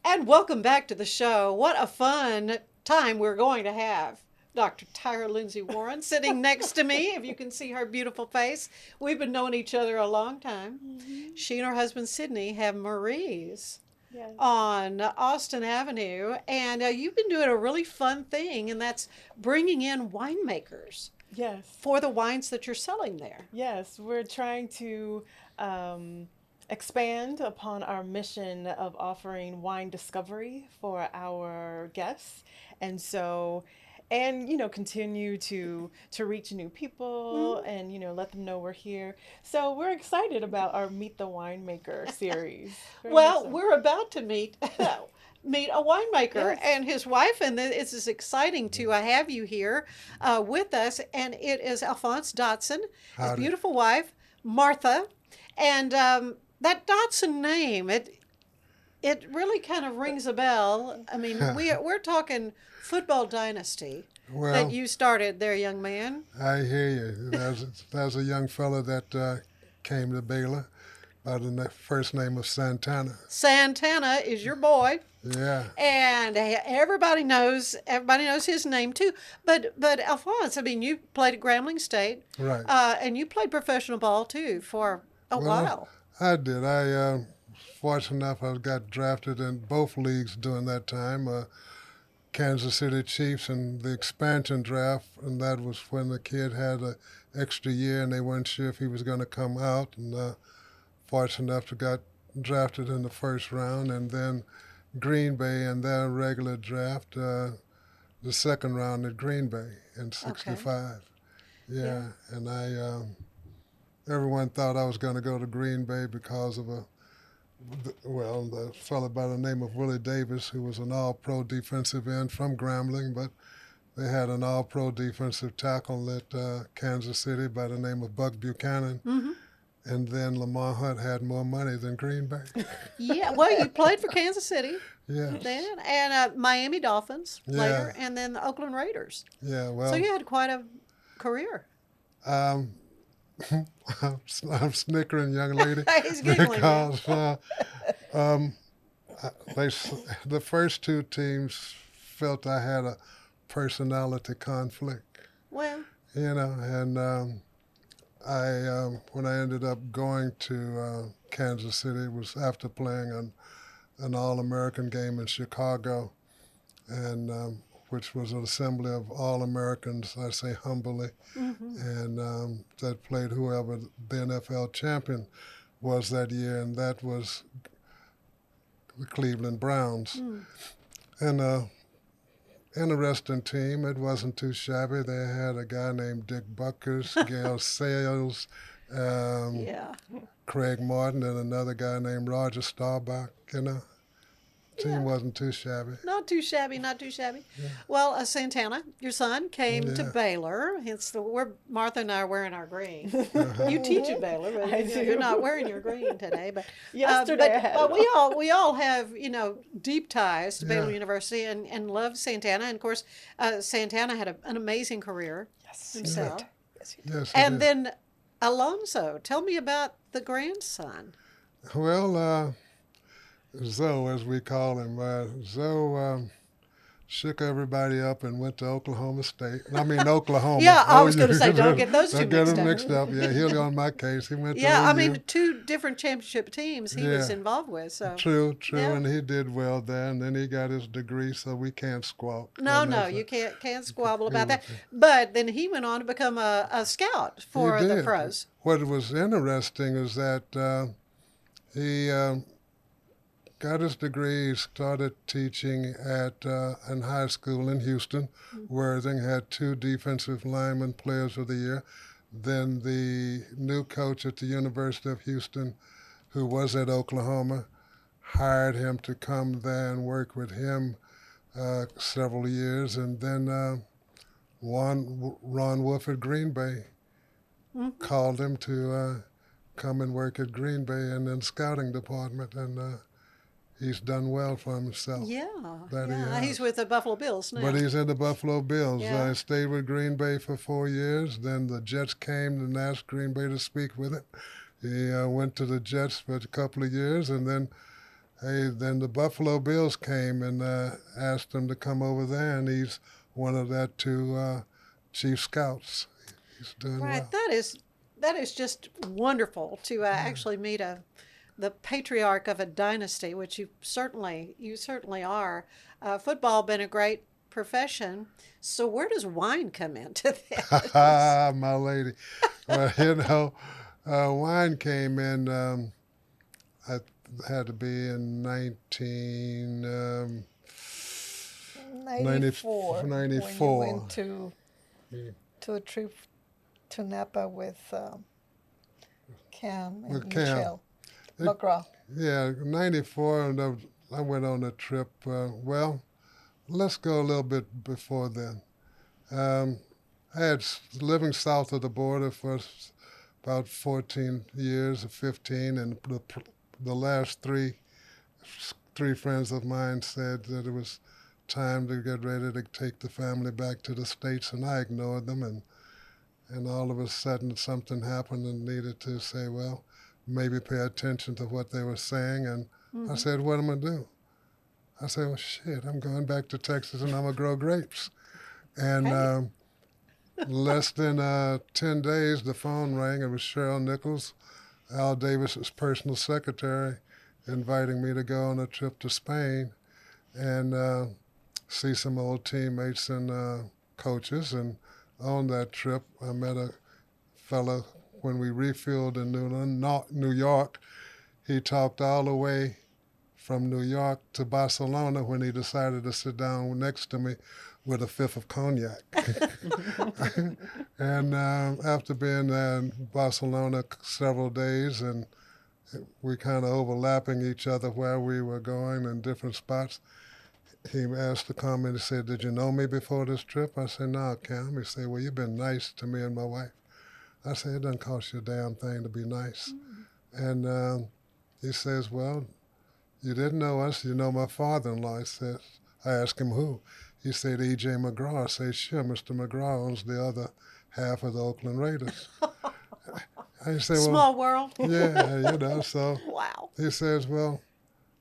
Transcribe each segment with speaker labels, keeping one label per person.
Speaker 1: And welcome back to the show. What a fun time we're going to have. Dr. Tyra Lindsey-Warren sitting next to me, if you can see her beautiful face. We've been knowing each other a long time. She and her husband Sydney have Marie's
Speaker 2: Yes.
Speaker 1: on Austin Avenue, and you've been doing a really fun thing, and that's bringing in winemakers
Speaker 2: Yes.
Speaker 1: for the wines that you're selling there.
Speaker 2: Yes. We're trying to expand upon our mission of offering wine discovery for our guests. And so, and continue to reach new people and let them know we're here. So we're excited about our Meet the Winemaker series. Very much
Speaker 1: Well,
Speaker 2: so.
Speaker 1: we're about to meet meet a winemaker
Speaker 2: Yes.
Speaker 1: and his wife, and it's just exciting to have you here with us. And it is Alphonse Dotson, his
Speaker 3: Howdy.
Speaker 1: beautiful wife Martha, and that Dotson name it really kind of rings a bell. I mean, we're talking football dynasty
Speaker 3: Well,
Speaker 1: that you started there, young man.
Speaker 3: I hear you. There's a young fella that came to Baylor by the first name of Santana.
Speaker 1: Santana is your boy.
Speaker 3: Yeah,
Speaker 1: And everybody knows his name too. But Alphonse, I mean, you played at Grambling State,
Speaker 3: right.
Speaker 1: and you played professional ball too for a
Speaker 3: Well,
Speaker 1: while.
Speaker 3: I did. I fortunate enough I got drafted in both leagues during that time. Kansas City Chiefs in the expansion draft, and that was when the kid had an extra year and they weren't sure if he was going to come out. And fortunate enough to got drafted in the first round, and then Green Bay in their regular draft, the second round at Green Bay in '65. Yeah, and everyone thought I was going to go to Green Bay because of the fellow by the name of Willie Davis, who was an all-pro defensive end from Grambling, but they had an all-pro defensive tackle at Kansas City by the name of Buck Buchanan.
Speaker 1: Hmm.
Speaker 3: And then Lamar Hunt had more money than Green Bay.
Speaker 1: Yeah, well, you played for Kansas City
Speaker 3: Yes.
Speaker 1: then, and Miami Dolphins later,
Speaker 3: Yeah.
Speaker 1: and then the Oakland Raiders.
Speaker 3: Yeah,
Speaker 1: So
Speaker 3: well,
Speaker 1: you had quite a career.
Speaker 3: um, I'm snickering, young lady,
Speaker 1: He's giggling. Man.
Speaker 3: because um, they, the first two teams felt I had a personality conflict,
Speaker 1: Well,
Speaker 3: and when I ended up going to Kansas City, it was after playing an All-American game in Chicago, and which was an assembly of All-Americans, I say humbly, and that played whoever the NFL champion was that year, and that was the Cleveland Browns. And interesting team. It wasn't too shabby. They had a guy named Dick Buckers, Gail Sayles,
Speaker 1: yeah.
Speaker 3: Craig Martin, and another guy named Roger Staubach. Team
Speaker 1: Yeah.
Speaker 3: wasn't too shabby.
Speaker 1: Not too shabby, not too shabby. Well, Santana, your son, came to
Speaker 3: Yeah.
Speaker 1: Baylor. Hence where Martha and I are wearing our green.
Speaker 3: Uh-huh.
Speaker 1: You teach at Baylor, but
Speaker 2: I
Speaker 1: you're
Speaker 2: do.
Speaker 1: not wearing your green today. But
Speaker 2: Yesterday I had
Speaker 1: but
Speaker 2: it on.
Speaker 1: we all have deep ties to Baylor
Speaker 3: Yeah.
Speaker 1: University and love Santana. And of course, Santana had an amazing career
Speaker 2: Yes.
Speaker 1: himself.
Speaker 2: Yes. You did.
Speaker 3: Yes, it
Speaker 1: And
Speaker 3: is.
Speaker 1: then Alonso, tell me about the grandson.
Speaker 3: Well, Zoe, as we call him, Zoe shook everybody up and went to Oklahoma State. I mean, Oklahoma.
Speaker 1: Yeah, I was
Speaker 3: OU.
Speaker 1: going to say, don't get those two
Speaker 3: Don't get
Speaker 1: mixed
Speaker 3: them
Speaker 1: up.
Speaker 3: mixed up. Yeah, he'll on my case. He went to
Speaker 1: Yeah, I
Speaker 3: OU.
Speaker 1: mean, two different championship teams he was
Speaker 3: Yeah.
Speaker 1: involved with. So
Speaker 3: True,
Speaker 1: Yeah.
Speaker 3: and he did well there, and then he got his degree, so we can't squawk.
Speaker 1: no,
Speaker 3: And
Speaker 1: no,
Speaker 3: that's
Speaker 1: you can't squabble about
Speaker 3: was
Speaker 1: that. But then he went on to become a scout for
Speaker 3: He
Speaker 1: the
Speaker 3: did.
Speaker 1: pros.
Speaker 3: What was interesting is that he got his degree. He started teaching in high school in Houston. Worthing had 2 defensive lineman players of the year. Then the new coach at the University of Houston, who was at Oklahoma, hired him to come there and work with him several years. And then Ron Wolf at Green Bay called him to come and work at Green Bay in the scouting department, and he's done well for himself.
Speaker 1: Yeah,
Speaker 3: That he
Speaker 1: yeah. He's
Speaker 3: has.
Speaker 1: with the Buffalo Bills now.
Speaker 3: But he's in the Buffalo Bills.
Speaker 1: Yeah.
Speaker 3: I stayed with Green Bay for 4 years. Then the Jets came and asked Green Bay to speak with him. He went to the Jets for a couple of years, and then Hey, then the Buffalo Bills came and asked him to come over there, and he's one of their two chief scouts. He's doing
Speaker 1: Right.
Speaker 3: well.
Speaker 1: That is just wonderful to actually meet the patriarch of a dynasty, which you certainly are. Football been a great profession. So where does wine come into this?
Speaker 3: My lady. Well, wine came in, I had to be in
Speaker 4: 94 when you
Speaker 3: 94.
Speaker 4: went to a trip to Napa with Cam and
Speaker 3: With Cam.
Speaker 4: Michelle
Speaker 3: It-
Speaker 4: McGraw.
Speaker 3: Yeah, 94, and I went on a trip. Well, let's go a little bit before then. I had living south of the border for about 14 years or 15, and the last three friends of mine said that it was time to get ready to take the family back to the States, and I ignored them, and all of a sudden something happened and needed to say, well, maybe pay attention to what they were saying, and I said, what am I going to do? I said, well, shit, I'm going back to Texas and I'm going to grow grapes. And
Speaker 1: Hey.
Speaker 3: less than 10 days, the phone rang. It was Cheryl Nichols, Al Davis's personal secretary, inviting me to go on a trip to Spain and see some old teammates and coaches. And on that trip, I met a fellow when we refueled in New York. He talked all the way from New York to Barcelona when he decided to sit down next to me with a fifth of cognac. And after being there in Barcelona several days, and we kind of overlapping each other where we were going in different spots, he asked to come and he said, did you know me before this trip? I said, no, Cam. He said, well, you've been nice to me and my wife. I said, it doesn't cost you a damn thing to be nice. And he says, well, you didn't know us. You know my father-in-law. I asked him who. He said, E.J. McGraw. I said, sure, Mr. McGraw owns the other half of the Oakland Raiders. I said, well,
Speaker 1: Small world.
Speaker 3: yeah, so
Speaker 1: Wow.
Speaker 3: he says, well,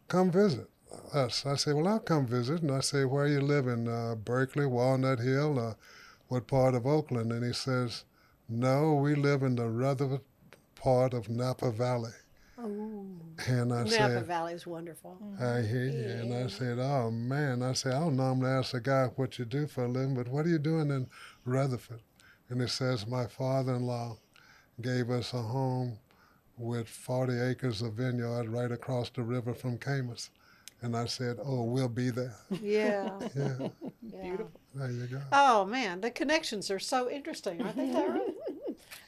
Speaker 3: come visit us. I said, well, I'll come visit. And I say, where you live in Berkeley, Walnut Hill, what part of Oakland? And he says, no, we live in the Rutherford part of Napa Valley.
Speaker 1: Oh,
Speaker 3: And I
Speaker 1: Napa
Speaker 3: said,
Speaker 1: Valley is wonderful.
Speaker 3: I hear you. And I said, oh, man. I said, I don't normally ask a guy what you do for a living, but what are you doing in Rutherford? And he says, my father-in-law gave us a home with 40 acres of vineyard right across the river from Camus. And I said, oh, we'll be there.
Speaker 1: Yeah.
Speaker 3: Yeah,
Speaker 1: Yeah.
Speaker 2: Beautiful.
Speaker 3: there you go.
Speaker 1: Oh man, the connections are so interesting, aren't they, Tyra?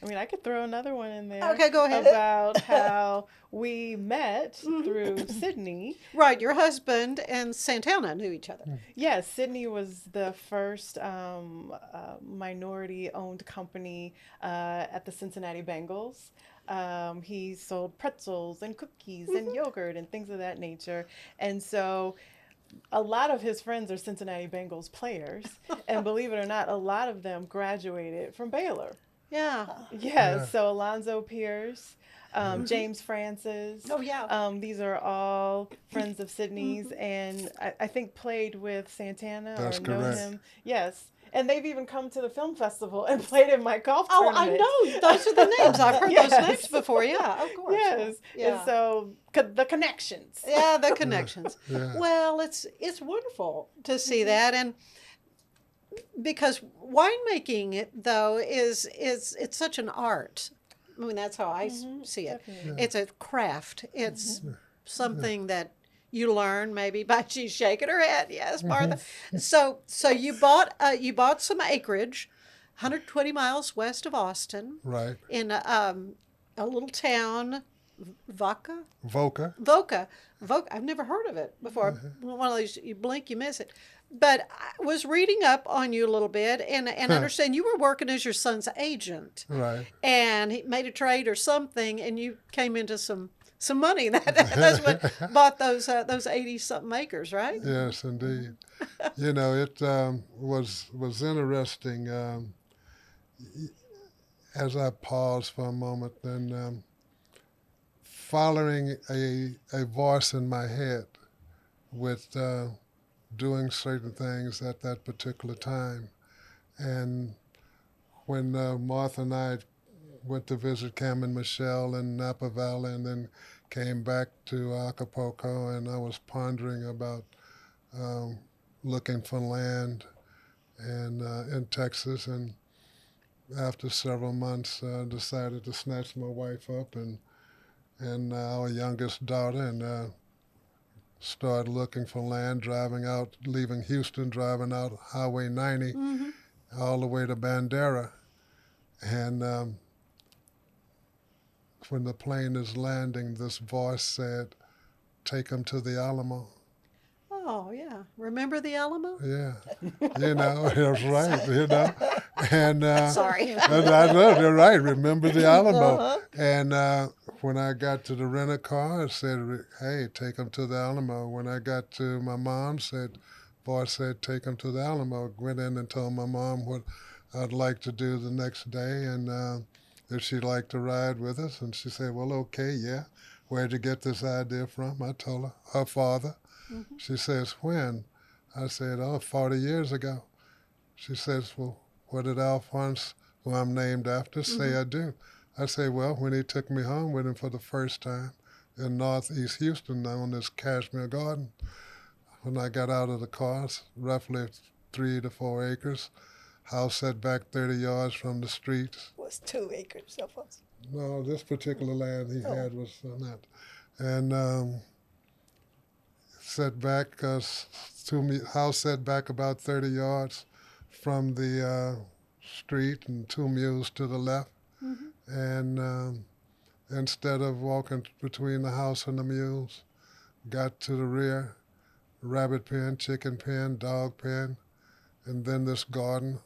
Speaker 2: I mean, I could throw another one in there.
Speaker 1: Okay, go ahead.
Speaker 2: About how we met through Sydney.
Speaker 1: Right, your husband and Santana knew each other.
Speaker 2: Yes, Sydney was the first minority-owned company at the Cincinnati Bengals. He sold pretzels and cookies and yogurt and things of that nature. And so a lot of his friends are Cincinnati Bengals players. And believe it or not, a lot of them graduated from Baylor.
Speaker 1: Yeah.
Speaker 2: Yes,
Speaker 3: Yeah.
Speaker 2: so Alonzo Pierce, James Francis.
Speaker 1: Oh yeah.
Speaker 2: These are all friends of Sydney's, and I think played with Santana
Speaker 3: That's
Speaker 2: or know
Speaker 3: correct.
Speaker 2: him. Yes, and they've even come to the film festival and played in my golf
Speaker 1: Oh, I
Speaker 2: tournament.
Speaker 1: know. Those are the names. I've heard those
Speaker 2: Yes.
Speaker 1: names before. Yeah, of course.
Speaker 2: Yes,
Speaker 1: Yeah.
Speaker 2: and so the connections.
Speaker 1: Yeah, the connections.
Speaker 3: Yeah.
Speaker 1: Well, it's wonderful to see that, and because winemaking though is it's such an art. I mean, that's how I see it.
Speaker 2: Definitely.
Speaker 1: It's a craft. It's something that you learn maybe by she's shaking her head. Yes, Martha. So you bought some acreage, 120 miles west of Austin,
Speaker 3: Right.
Speaker 1: in a little town, Voca.
Speaker 3: Voca.
Speaker 1: I've never heard of it before. One of these, you blink, you miss it. But I was reading up on you a little bit and understand you were working as your son's agent.
Speaker 3: Right.
Speaker 1: And he made a trade or something, and you came into some money. That's what bought those 80-something acres, right?
Speaker 3: Yes, indeed. You know, it was interesting. As I paused for a moment, then following a voice in my head with doing certain things at that particular time. And when Martha and I went to visit Cam and Michelle in Napa Valley and then came back to Acapulco, and I was pondering about looking for land and in Texas, and after several months decided to snatch my wife up and our youngest daughter and started looking for land, driving out, leaving Houston, driving out Highway 90 all the way to Bandera. And when the plane is landing, this voice said, "Take them to the Alamo."
Speaker 1: Oh, yeah. Remember the Alamo?
Speaker 3: Yeah, that's right, And
Speaker 1: Sorry.
Speaker 3: and I know, you're right, remember the Alamo. And when I got to the rental car, it said, "Hey, take them to the Alamo." When I got to my mom, voice said, "Take them to the Alamo." Went in and told my mom what I'd like to do the next day and if she'd like to ride with us. And she said, "Well, okay, yeah. Where'd you get this idea from?" I told her father. She says, "When?" I said, 40 years ago. She says, "Well, what did Alphonse, who I'm named after, say I do?" I say, "Well, when he took me home with him for the first time in northeast Houston, known as Cashmere Garden, when I got out of the car, roughly 3 to 4 acres, house set back 30 yards from the street."
Speaker 4: Was 2 acres of us.
Speaker 3: No, this particular land he had was not. And set back, house set back about 30 yards from the street and 2 mules to the left. And instead of walking between the house and the mules, got to the rear, rabbit pen, chicken pen, dog pen, and then this garden.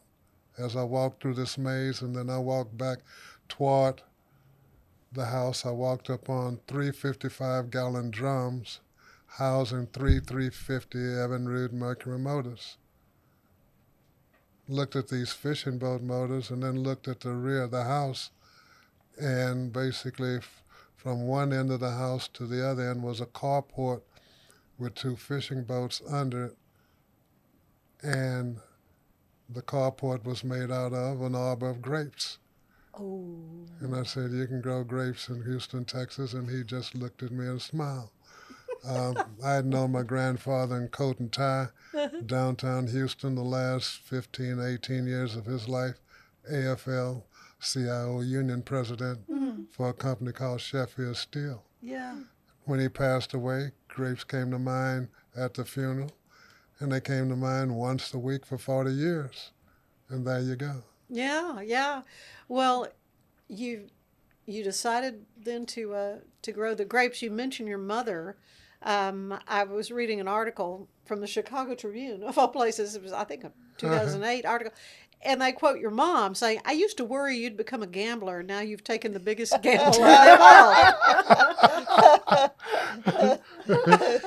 Speaker 3: As I walked through this maze, and then I walked back toward the house, I walked up on 3 55-gallon drums housing 3 350 Evinrude Mercury motors. Looked at these fishing boat motors and then looked at the rear of the house, and basically from one end of the house to the other end was a carport with 2 fishing boats under it, and the carport was made out of an arbor of grapes.
Speaker 1: Oh.
Speaker 3: And I said, "You can grow grapes in Houston, Texas," and he just looked at me and smiled. I had known my grandfather in coat and tie, downtown Houston, the last 15, 18 years of his life, AFL-CIO union president for a company called Sheffield Steel.
Speaker 1: Yeah.
Speaker 3: When he passed away, grapes came to mind at the funeral, and they came to mind once a week for 40 years. And there you go.
Speaker 1: Yeah, yeah. Well, you decided then to grow the grapes. You mentioned your mother. I was reading an article from the Chicago Tribune, of all places. It was, I think, a 2008 article. And they quote your mom saying, "I used to worry you'd become a gambler. Now you've taken the biggest gamble of them all."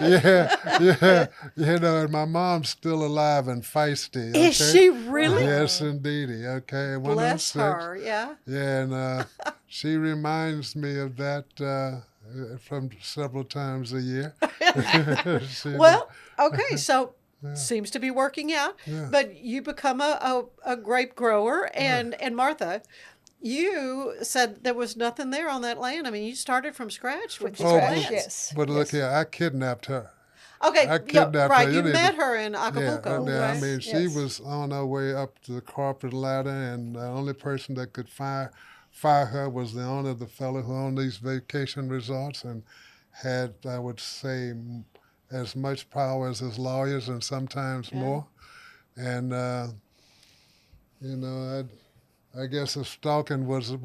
Speaker 3: Yeah. And my mom's still alive and feisty. Okay?
Speaker 1: Is she really?
Speaker 3: Yes, indeedy. Okay.
Speaker 1: Bless
Speaker 3: 106.
Speaker 1: her, yeah.
Speaker 3: Yeah, and she reminds me of that from several times a year.
Speaker 1: Well, okay, so seems to be working out.
Speaker 3: Yeah.
Speaker 1: But you become a grape grower, and Martha, you said there was nothing there on that land. I mean, you started from scratch with these plants.
Speaker 4: Yes.
Speaker 3: But look here, I kidnapped her.
Speaker 1: Okay,
Speaker 3: I kidnapped
Speaker 1: right.
Speaker 3: her.
Speaker 1: You
Speaker 3: You
Speaker 1: met her in Acapulco.
Speaker 3: Yeah,
Speaker 1: right?
Speaker 3: I mean, she
Speaker 4: Yes.
Speaker 3: was on her way up the corporate ladder, and the only person that could fire her was the owner, the fellow who owned these vacation resorts, and had, I would say, as much power as his lawyers, and sometimes more. And I guess if stalking would have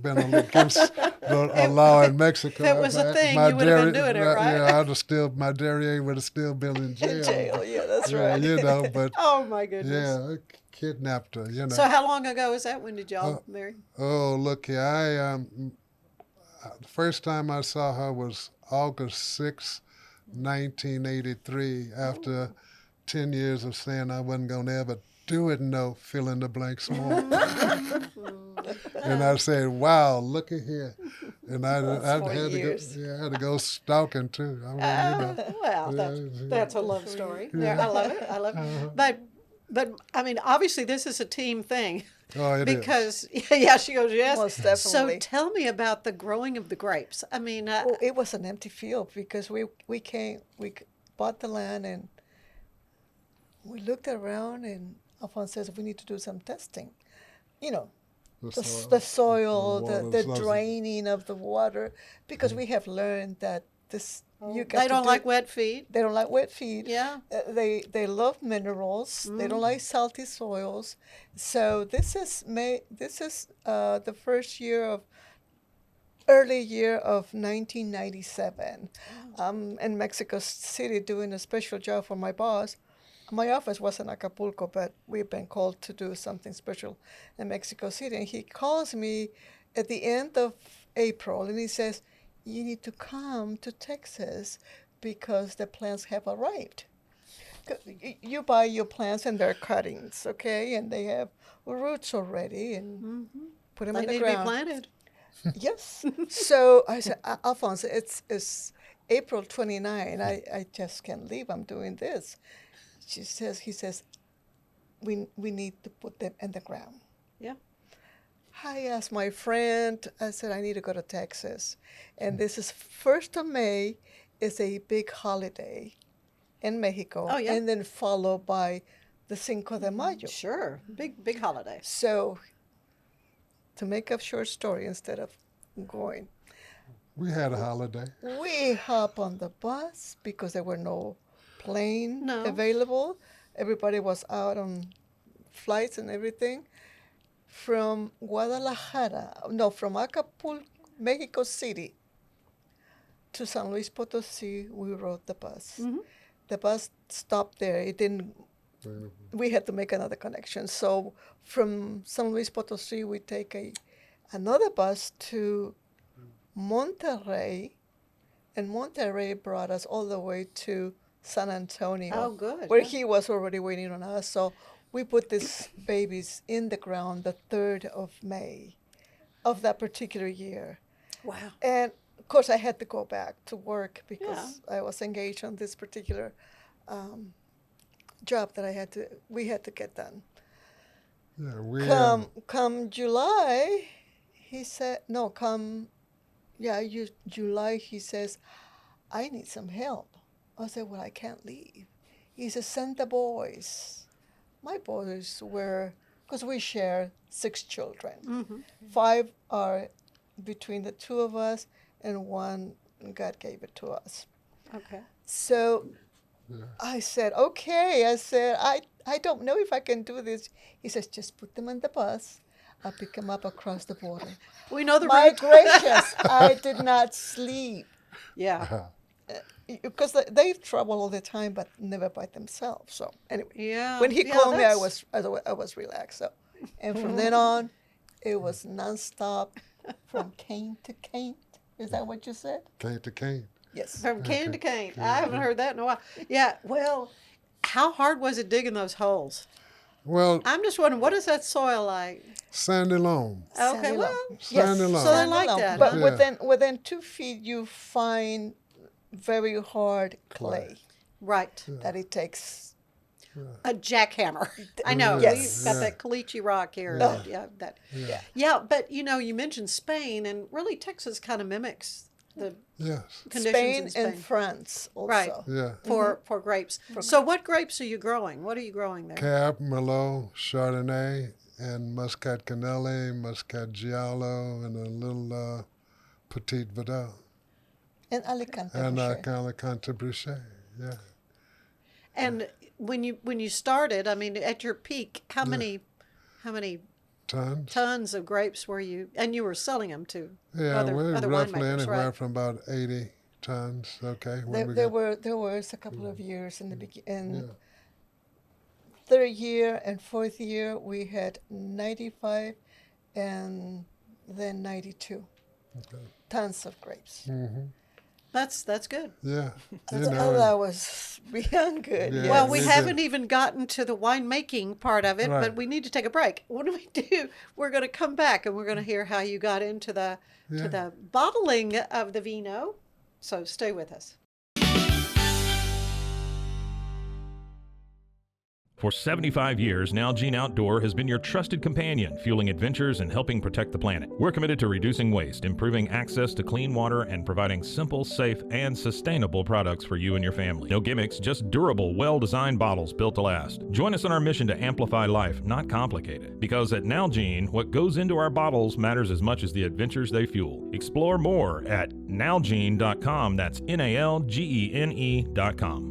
Speaker 3: been against the law in Mexico.
Speaker 1: if it was a thing, you would have been doing it, right?
Speaker 3: Yeah, my derriere would have still been in jail.
Speaker 4: Jail, yeah, that's
Speaker 3: Yeah,
Speaker 4: right.
Speaker 3: but
Speaker 1: Oh my goodness.
Speaker 3: yeah, I kidnapped her.
Speaker 1: So how long ago was that? When did y'all marry?
Speaker 3: Oh, look here, the first time I saw her was August 6, 1983, after 10 years of saying I wasn't going to ever do it, no fill in the blanks more. And I said, "Wow, look at here." And I
Speaker 4: That's
Speaker 3: had
Speaker 4: 40
Speaker 3: to go.
Speaker 4: years.
Speaker 3: Yeah, I had to go stalking too. I mean,
Speaker 1: Well, that's a love story. Yeah, I love it. I love it. But I mean, obviously, this is a team thing.
Speaker 3: Oh, it is.
Speaker 1: Because yeah, she goes yes.
Speaker 4: Most
Speaker 1: So
Speaker 4: definitely.
Speaker 1: tell me about the growing of the grapes. I mean,
Speaker 4: Oh, it was an empty field because we bought the land and we looked around and Alphonse says we need to do some testing. You know, the soil,
Speaker 3: water,
Speaker 4: the
Speaker 3: substance.
Speaker 4: draining of the water, because we have learned that this you got
Speaker 1: they
Speaker 4: to
Speaker 1: don't
Speaker 4: do-
Speaker 1: like wet feet.
Speaker 4: They don't like wet feed.
Speaker 1: Yeah.
Speaker 4: They love minerals. They don't like salty soils. So this is the first year of early year of 1997. I'm in Mexico City doing a special job for my boss. My office was in Acapulco, but we've been called to do something special in Mexico City. And he calls me at the end of April and he says, you need to come to Texas because the plants have arrived. You buy your plants and they're cuttings, okay? And they have roots already and put them
Speaker 1: They
Speaker 4: in the
Speaker 1: need to be
Speaker 4: ground.
Speaker 1: planted.
Speaker 4: Yes. So I said, Alphonse, it's April 29. I just can't leave. I'm doing this. He says, we need to put them in the ground.
Speaker 1: Yeah.
Speaker 4: I asked my friend, I said, I need to go to Texas. And this is 1st of May is a big holiday in Mexico.
Speaker 1: Oh, yeah.
Speaker 4: And then followed by the Cinco de Mayo.
Speaker 1: Sure. Big holiday.
Speaker 4: So to make a short story instead of going,
Speaker 3: We had a holiday.
Speaker 4: we hop on the bus because there were no plane
Speaker 1: No.
Speaker 4: available. Everybody was out on flights and everything. From from Acapulco, Mexico City to San Luis Potosí, we rode the bus. The bus stopped there. It didn't. We had to make another connection. So from San Luis Potosí, we take another bus to Monterrey, and Monterrey brought us all the way to San Antonio.
Speaker 1: Oh, good.
Speaker 4: Where
Speaker 1: Yeah.
Speaker 4: he was already waiting on us. So we put these babies in the ground the 3rd of May of that particular year.
Speaker 1: Wow.
Speaker 4: And of course, I had to go back to work because I was engaged on this particular job that we had to get done.
Speaker 3: Yeah, we
Speaker 4: Come July, he said, July, he says, I need some help. I said, well, I can't leave. He said, send the boys. My boys were, because we share 6 children. 5 are between the 2 of us, and 1, God gave it to us.
Speaker 1: Okay.
Speaker 4: So I said, okay. I said, I don't know if I can do this. He says, just put them on the bus. I'll pick them up across the border.
Speaker 1: We know the
Speaker 4: My
Speaker 1: route.
Speaker 4: gracious, I did not sleep.
Speaker 1: Yeah.
Speaker 4: Because they travel all the time, but never by themselves. So anyway,
Speaker 1: Yeah.
Speaker 4: when he
Speaker 1: Yeah,
Speaker 4: called me, I
Speaker 1: that's-
Speaker 4: was relaxed. So, and from then on, it was nonstop from cane to cane. Is that what you said?
Speaker 3: cane to cane.
Speaker 4: Yes.
Speaker 1: From cane to cane. I haven't heard that in a while. Yeah. Well, how hard was it digging those holes?
Speaker 3: Well,
Speaker 1: I'm just wondering, what is that soil like?
Speaker 3: sandy loam.
Speaker 1: Okay.
Speaker 4: Sandy
Speaker 1: Well.
Speaker 4: loam.
Speaker 3: Sandy loam.
Speaker 1: So they
Speaker 4: Sandy
Speaker 1: like
Speaker 4: loam.
Speaker 1: that,
Speaker 4: But
Speaker 1: huh?
Speaker 4: within 2 feet, you find very hard clay
Speaker 1: Right.
Speaker 4: that it takes.
Speaker 1: A jackhammer. I know.
Speaker 4: Yes.
Speaker 1: We've got that caliche rock here.
Speaker 4: Oh.
Speaker 1: Yeah. But you mentioned Spain, and really Texas kind of mimics the
Speaker 3: Yes.
Speaker 1: conditions
Speaker 4: Spain
Speaker 1: in Spain.
Speaker 4: and France also.
Speaker 1: Right.
Speaker 3: Yeah.
Speaker 1: For grapes. So what grapes are you growing? What are you growing there?
Speaker 3: Cab, Merlot, Chardonnay, and Muscat Canelli, Muscat Giallo, and a little Petit Verdot.
Speaker 4: And Alicante.
Speaker 3: And
Speaker 4: Boucher.
Speaker 3: Alicante Boucher. Yeah.
Speaker 1: And when you started, I mean, at your peak, how many
Speaker 3: Tons.
Speaker 1: tons of grapes were you? And you were selling them to
Speaker 3: Yeah, we're
Speaker 1: other
Speaker 3: roughly
Speaker 1: winemakers,
Speaker 3: anywhere
Speaker 1: right?
Speaker 3: from about 80 tons. Okay.
Speaker 4: There was a couple of years in the beginning.
Speaker 3: Yeah.
Speaker 4: 3rd year and 4th year, we had 95 and then 92
Speaker 3: Okay.
Speaker 4: tons of grapes.
Speaker 3: Mm-hmm.
Speaker 1: That's good.
Speaker 3: Yeah,
Speaker 4: Oh, that was beyond good.
Speaker 3: Yeah.
Speaker 4: Yes.
Speaker 1: Well, we
Speaker 3: we
Speaker 1: haven't
Speaker 3: did.
Speaker 1: even gotten to the winemaking part of it,
Speaker 3: Right.
Speaker 1: but we need to take a break. What do? We're going to come back and we're going to hear how you got into the to
Speaker 3: Yeah.
Speaker 1: the bottling of the vino. So stay with us.
Speaker 5: For 75 years, Nalgene Outdoor has been your trusted companion, fueling adventures and helping protect the planet. We're committed to reducing waste, improving access to clean water, and providing simple, safe, and sustainable products for you and your family. No gimmicks, just durable, well-designed bottles built to last. Join us in our mission to amplify life, not complicate it. Because at Nalgene, what goes into our bottles matters as much as the adventures they fuel. Explore more at nalgene.com. That's NALGENE.com.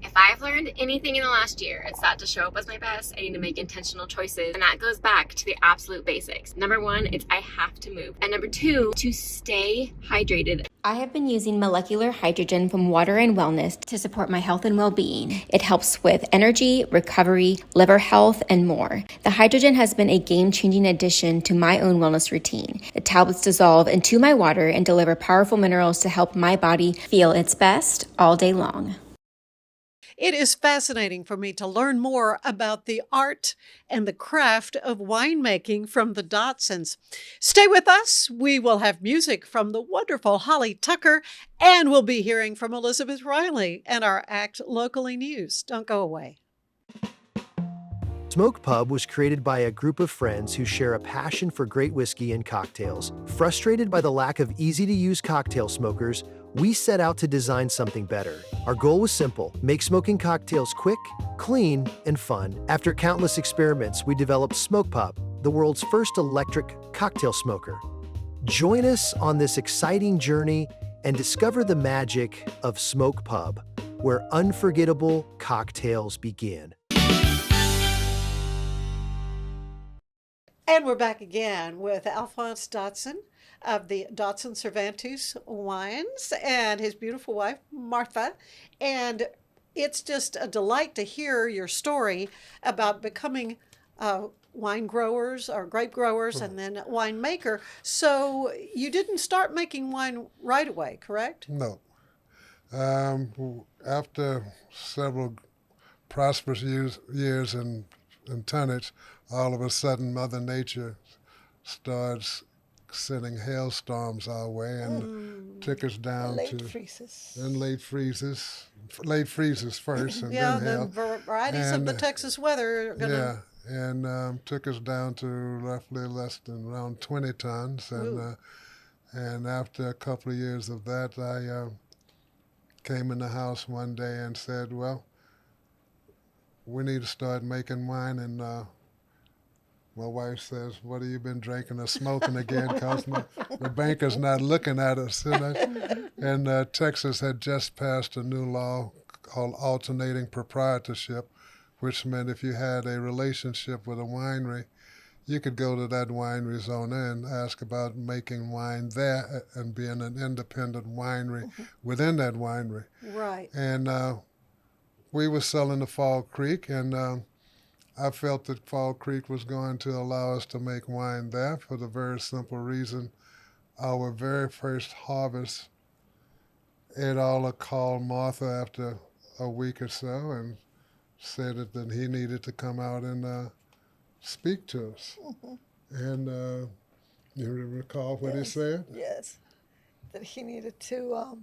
Speaker 6: If I've learned anything in the last year, it's that to show up as my best, I need to make intentional choices. And that goes back to the absolute basics. Number one, it's I have to move. And number two, to stay hydrated.
Speaker 7: I have been using molecular hydrogen from Water and Wellness to support my health and well-being. It helps with energy, recovery, liver health, and more. The hydrogen has been a game-changing addition to my own wellness routine. The tablets dissolve into my water and deliver powerful minerals to help my body feel its best all day long.
Speaker 1: It is fascinating for me to learn more about the art and the craft of winemaking from the Dotsons. Stay with us. We will have music from the wonderful Holly Tucker, and we'll be hearing from Elizabeth Riley and our Act Locally News. Don't go away.
Speaker 8: Smoke Pub was created by a group of friends who share a passion for great whiskey and cocktails. Frustrated by the lack of easy-to-use cocktail smokers, we set out to design something better. Our goal was simple: make smoking cocktails quick, clean, and fun. After countless experiments, we developed Smoke Pub, the world's first electric cocktail smoker. Join us on this exciting journey and discover the magic of Smoke Pub, where unforgettable cocktails begin.
Speaker 1: And we're back again with Alphonse Dotson of the Dotson-Cervantes wines and his beautiful wife, Martha. And it's just a delight to hear your story about becoming wine growers or grape growers and then winemaker. So you didn't start making wine right away, correct?
Speaker 3: No. After several prosperous years in tonnage, all of a sudden Mother Nature starts sending hailstorms our way and took us down
Speaker 4: Late
Speaker 3: to
Speaker 4: freezes.
Speaker 3: and late freezes first, and
Speaker 1: Yeah,
Speaker 3: then
Speaker 1: the
Speaker 3: hail.
Speaker 1: varieties of the
Speaker 3: And,
Speaker 1: Texas weather are going to...
Speaker 3: Yeah, and took us down to roughly less than around 20 tons, and after a couple of years of that, I came in the house one day and said, "Well, we need to start making wine." And my wife says, "What have you been drinking or smoking again?" Because the banker's not looking at us. And Texas had just passed a new law called alternating proprietorship, which meant if you had a relationship with a winery, you could go to that winery's owner and ask about making wine there and being an independent winery within that winery.
Speaker 1: Right.
Speaker 3: And we were selling to Fall Creek, and I felt that Fall Creek was going to allow us to make wine there for the very simple reason our very first harvest, Ed Aller called Martha after a week or so and said that he needed to come out and speak to us. And you recall what he said?
Speaker 4: Yes, that he needed to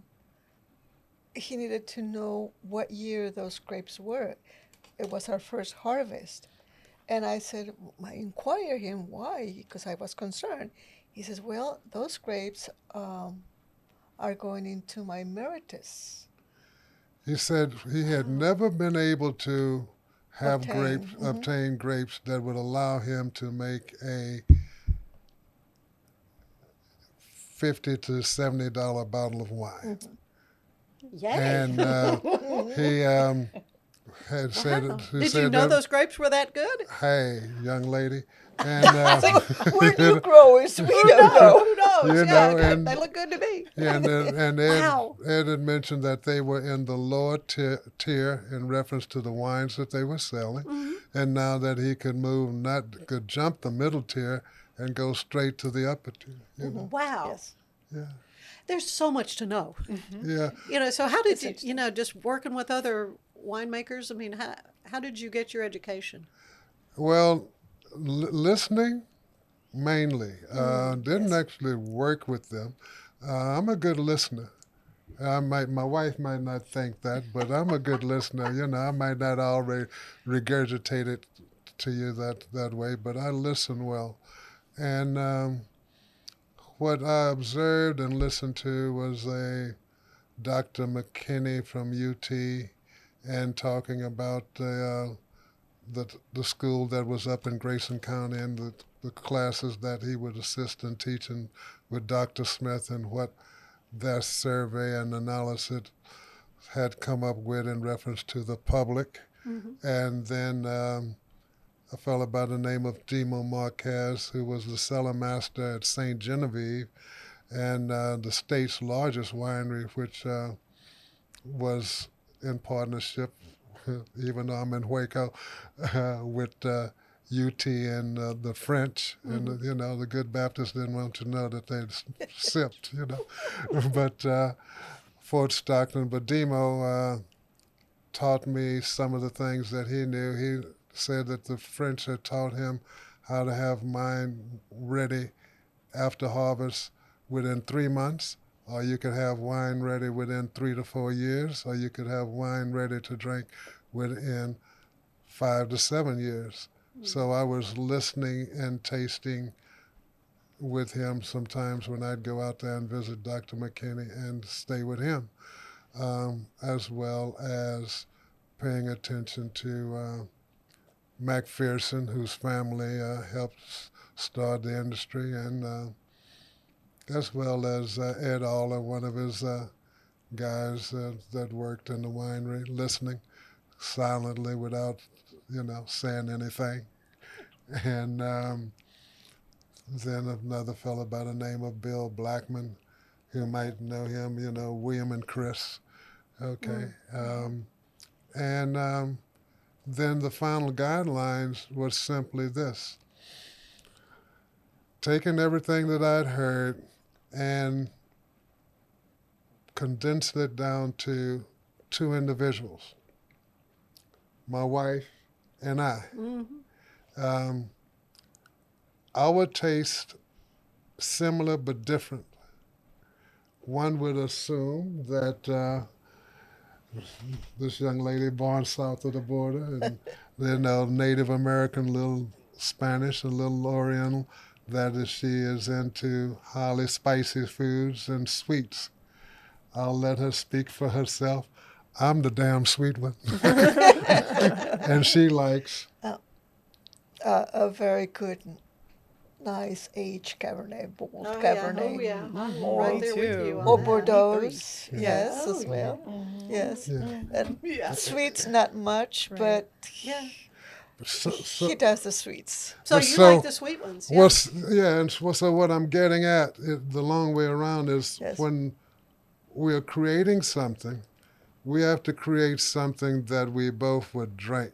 Speaker 4: know what year those grapes were. It was our first harvest. And I said, I inquired him why, because I was concerned. He says, well, those grapes are going into my emeritus.
Speaker 3: He said he had never been able to have obtain grapes that would allow him to make a $50 to $70 bottle of wine.
Speaker 1: Yay.
Speaker 3: And he had said,
Speaker 1: Did you know those grapes were that good?
Speaker 3: "Hey, young lady," and
Speaker 4: We're new growers. We don't know.
Speaker 1: Who knows?
Speaker 3: You
Speaker 1: Yeah,
Speaker 3: know, and-
Speaker 1: they look good to me.
Speaker 3: and Ed,
Speaker 1: Wow.
Speaker 3: Ed had mentioned that they were in the lower tier in reference to the wines that they were selling, and now that he could jump the middle tier and go straight to the upper tier. You know?
Speaker 1: Wow.
Speaker 4: Yes.
Speaker 3: Yeah.
Speaker 1: There's so much to know.
Speaker 3: Yeah.
Speaker 1: So how did you, just working with other winemakers? I mean, how did you get your education?
Speaker 3: Well, listening mainly. Didn't actually work with them. I'm a good listener. My wife might not think that, but I'm a good listener. I might not already regurgitate it to you that way, but I listen well. And what I observed and listened to was a Dr. McKinney from UT, and talking about the school that was up in Grayson County, and the classes that he would assist in teaching with Dr. Smith, and what their survey and analysis had come up with in reference to the public. And then a fellow by the name of Demo Marquez, who was the cellar master at St. Genevieve, and the state's largest winery, which was in partnership, even though I'm in Waco, with UT and the French. And, the good Baptists didn't want to know that they'd sipped, But Fort Stockton. But Demo taught me some of the things that he knew. He said that the French had taught him how to have wine ready after harvest within 3 months, or you could have wine ready within 3 to 4 years, or you could have wine ready to drink within 5 to 7 years. So I was listening and tasting with him sometimes when I'd go out there and visit Dr. McKinney and stay with him, as well as paying attention to McPherson, whose family helped start the industry, and as well as Ed Aller, one of his guys that worked in the winery, listening silently without, saying anything. And then another fellow by the name of Bill Blackman, who might know him, William and Chris. Okay. And then the final guidelines was simply this: taking everything that I'd heard and condensed it down to 2 individuals, my wife and I. Our taste similar but different. One would assume that this young lady born south of the border, and Native American, little Spanish, a little Oriental, that she is into highly spicy foods and sweets. I'll let her speak for herself. I'm the damn sweet one. And she likes
Speaker 4: a very good, nice aged Cabernet, bold Cabernet.
Speaker 1: Right there with you.
Speaker 4: Or
Speaker 1: on that.
Speaker 4: Bordeaux,
Speaker 1: Me three.
Speaker 4: yes,
Speaker 1: Oh,
Speaker 4: as well. Yes. And
Speaker 1: Yeah.
Speaker 4: sweets, not much, but
Speaker 1: Yeah.
Speaker 4: he does the sweets.
Speaker 1: So
Speaker 3: Well,
Speaker 1: you
Speaker 3: so
Speaker 1: like the sweet ones? Yeah.
Speaker 3: and so what I'm getting at, the long way around, is
Speaker 4: Yes.
Speaker 3: when we're creating something, we have to create something that we both would drink.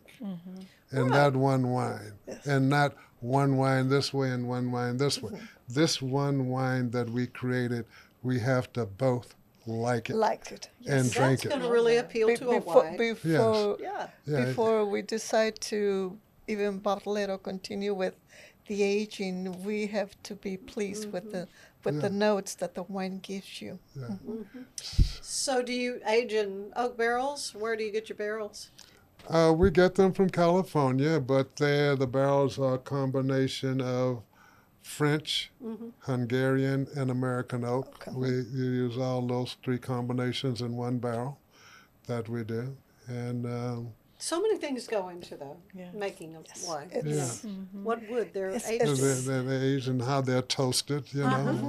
Speaker 3: And that one wine.
Speaker 4: Yes.
Speaker 3: And not one wine this way and one wine this way. This one wine that we created, we have to both like it
Speaker 4: Liked it.
Speaker 3: and drink
Speaker 1: That's
Speaker 3: it.
Speaker 1: going to really appeal to a wine.
Speaker 4: Before,
Speaker 1: Yeah.
Speaker 3: Yeah.
Speaker 4: before we decide to even bottle it or continue with the aging, we have to be pleased with the notes that the wine gives you.
Speaker 1: So do you age in oak barrels? Where do you get your barrels?
Speaker 3: We get them from California, but the barrels are a combination of French, Hungarian, and American oak. We use all those 3 combinations in one barrel that we do. And
Speaker 1: So many things go into the making of wine.
Speaker 4: It's,
Speaker 1: What would they're
Speaker 4: It's-
Speaker 1: aged
Speaker 4: it's-
Speaker 1: in?
Speaker 3: the age and how they're toasted,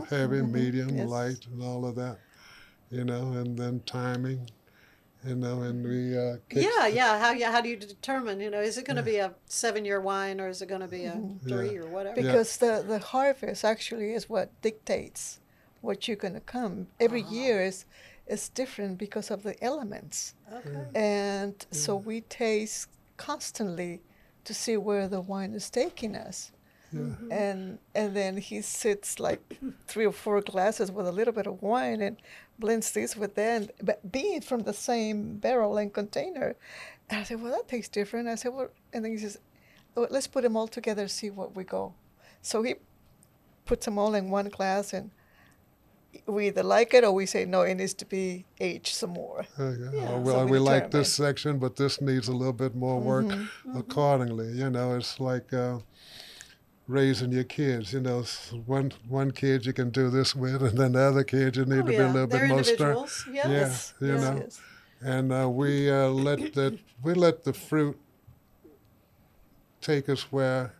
Speaker 3: heavy, medium,
Speaker 4: Yes.
Speaker 3: light, and all of that, and then timing, and we
Speaker 1: How do you determine? Is it going to be a 7-year wine, or is it going to be a 3 or whatever?
Speaker 4: because the harvest actually is what dictates what you're going to come. Every year is different because of the elements.
Speaker 1: Okay.
Speaker 4: And so we taste constantly to see where the wine is taking us. and then he sits like 3 or 4 glasses with a little bit of wine and blends this with that, but being from the same barrel and container. And I said, well, that tastes different. I said, well, and then he says, well, let's put them all together, see what we go. So he puts them all in one glass, and we either like it or we say, no, it needs to be aged some more.
Speaker 3: Well,
Speaker 4: So
Speaker 3: we like
Speaker 4: determine.
Speaker 3: this section, but this needs a little bit more work accordingly. You know, it's like raising your kids. You know, one kid you can do this with, and then the other kid you need to be a little
Speaker 1: They're
Speaker 3: bit more
Speaker 1: individuals. Yes.
Speaker 3: Yeah, you know.
Speaker 4: Yes.
Speaker 3: And we let the fruit take us where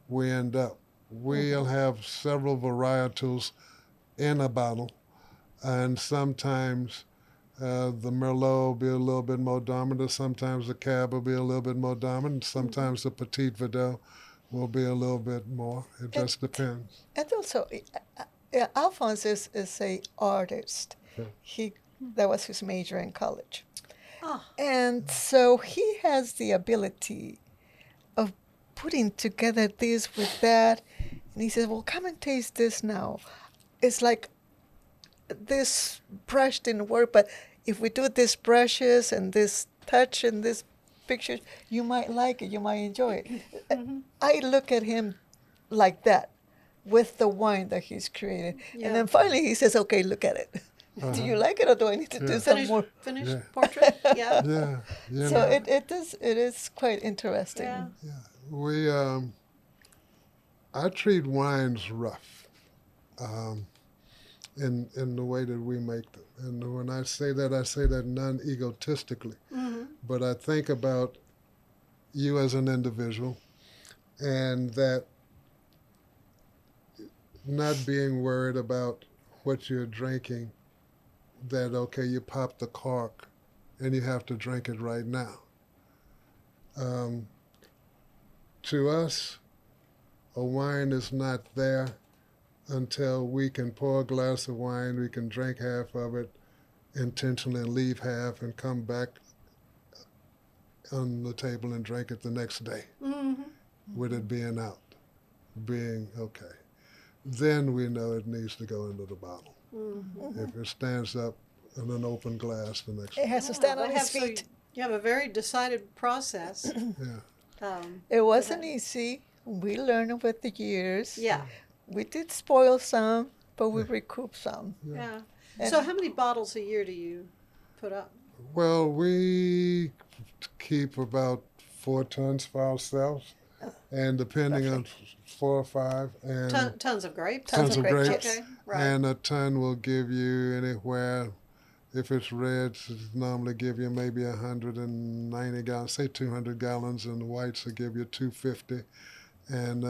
Speaker 3: we end up. We'll have several varietals in a bottle, and sometimes the Merlot will be a little bit more dominant, sometimes the Cab will be a little bit more dominant, sometimes the Petit Verdot will be a little bit more. It just depends.
Speaker 4: And also, Alphonse is a artist. That was his major in college. And so he has the ability of putting together this with that. And he says, well, come and taste this now. It's like this brush didn't work, but if we do this brushes and this touch and this picture, you might like it, you might enjoy it. I look at him like that with the wine that he's created. And then finally he says, okay, look at it. Do you like it, or do I need to do some more?
Speaker 1: Finished portrait? Yeah.
Speaker 3: Yeah. You
Speaker 4: So
Speaker 3: know,
Speaker 4: it is quite interesting.
Speaker 1: Yeah.
Speaker 3: we I treat wines rough in the way that we make them. And when I say that non-egotistically. But I think about you as an individual, and that not being worried about what you're drinking, that, okay, you pop the cork and you have to drink it right now. To us, a wine is not there until we can pour a glass of wine, we can drink half of it intentionally and leave half and come back on the table and drink it the next day with it being out, being okay. Then we know it needs to go into the bottle. If it stands up in an open glass the next
Speaker 4: It has to stand on
Speaker 1: They
Speaker 4: its
Speaker 1: have- so
Speaker 4: feet.
Speaker 1: You have a very decided process.
Speaker 3: Yeah.
Speaker 4: It wasn't easy. We learned with the years.
Speaker 1: Yeah.
Speaker 4: We did spoil some, but we recouped some.
Speaker 1: Yeah. So how many bottles a year do you put up?
Speaker 3: Well, we keep about 4 tons for ourselves, and depending on 4 or 5, and
Speaker 1: Tons of grapes?
Speaker 3: tons of grapes.
Speaker 1: Okay, right.
Speaker 3: And a ton will give you anywhere, if it's reds, it normally give you maybe 190 gallons, say 200 gallons, and the whites will give you 250. And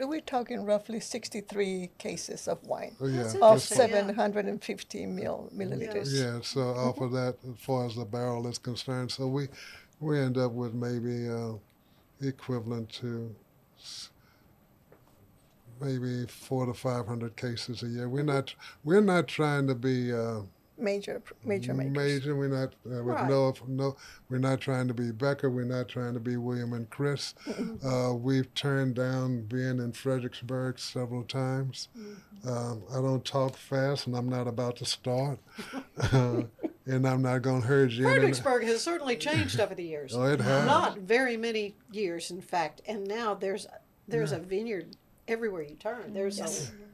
Speaker 4: We're talking roughly 63 cases of wine
Speaker 3: oh yeah,
Speaker 1: That's
Speaker 4: of
Speaker 3: just for-
Speaker 1: interesting.
Speaker 4: 750 milliliters.
Speaker 3: yeah. So off of that, as far as the barrel is concerned, so we end up with maybe equivalent to maybe 400 to 500 cases a year. We're not trying to be
Speaker 4: Major makers.
Speaker 3: major. We're not with
Speaker 1: Right.
Speaker 3: no. We're not trying to be Becker. We're not trying to be William and Chris. We've turned down being in Fredericksburg several times. I don't talk fast, and I'm not about to start. And I'm not going to hurt you.
Speaker 1: Fredericksburg has certainly changed over the years.
Speaker 3: Oh, it has.
Speaker 1: Not very many years, in fact. And now there's a vineyard everywhere you turn. There's a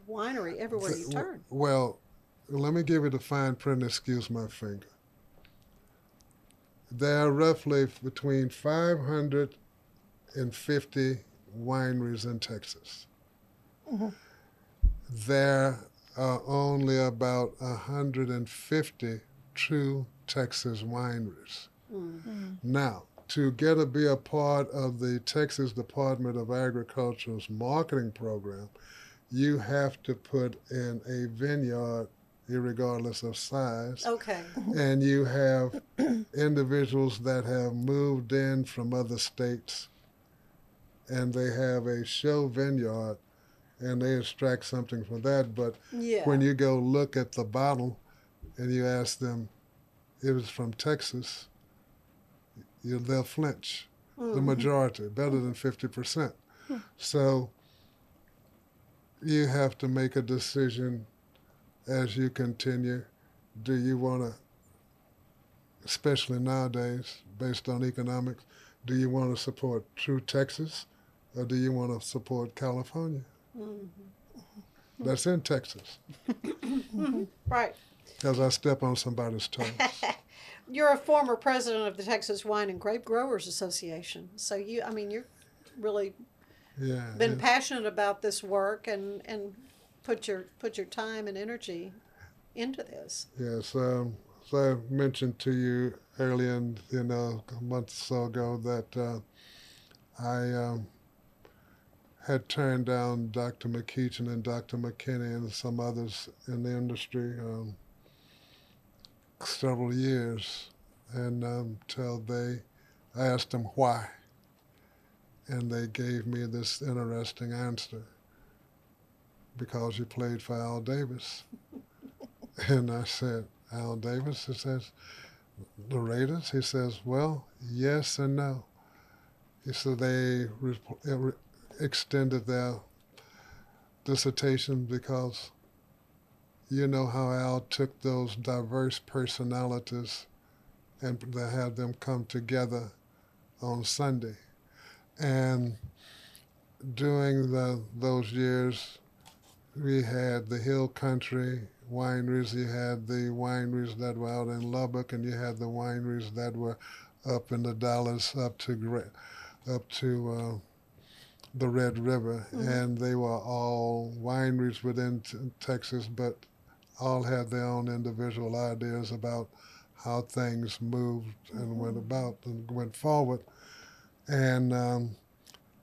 Speaker 1: winery everywhere you turn.
Speaker 3: Well, let me give you the fine print, excuse my finger. There are roughly between 550 wineries in Texas. There are only about 150 true Texas wineries. Now, to be a part of the Texas Department of Agriculture's marketing program, you have to put in a vineyard irregardless of size.
Speaker 1: Okay.
Speaker 3: And you have individuals that have moved in from other states, and they have a show vineyard, and they extract something from that. But
Speaker 1: Yeah.
Speaker 3: when you go look at the bottle and you ask them, it was from Texas, they'll flinch. The majority, better than 50%. So you have to make a decision as you continue. Do you want to, especially nowadays, based on economics, do you want to support true Texas or do you want to support California? That's in Texas.
Speaker 1: Right.
Speaker 3: As I step on somebody's toes.
Speaker 1: You're a former president of the Texas Wine and Grape Growers Association. So you're really
Speaker 3: Yeah.
Speaker 1: been passionate about this work and put your time and energy into this.
Speaker 3: Yes. So I mentioned to you earlier, a month or so ago, that I had turned down Dr. McKeechin and Dr. McKinney and some others in the industry several years, and until I asked them why, and they gave me this interesting answer: because you played for Al Davis. And I said, Al Davis? He says, the Raiders? He says, well, yes and no. He said they extended their dissertation because you know how Al took those diverse personalities and they had them come together on Sunday. And during those years, we had the Hill Country wineries. You had the wineries that were out in Lubbock, and you had the wineries that were up in the Dalles, up to the Red River, and they were all wineries within Texas, but all had their own individual ideas about how things moved and went about and went forward. And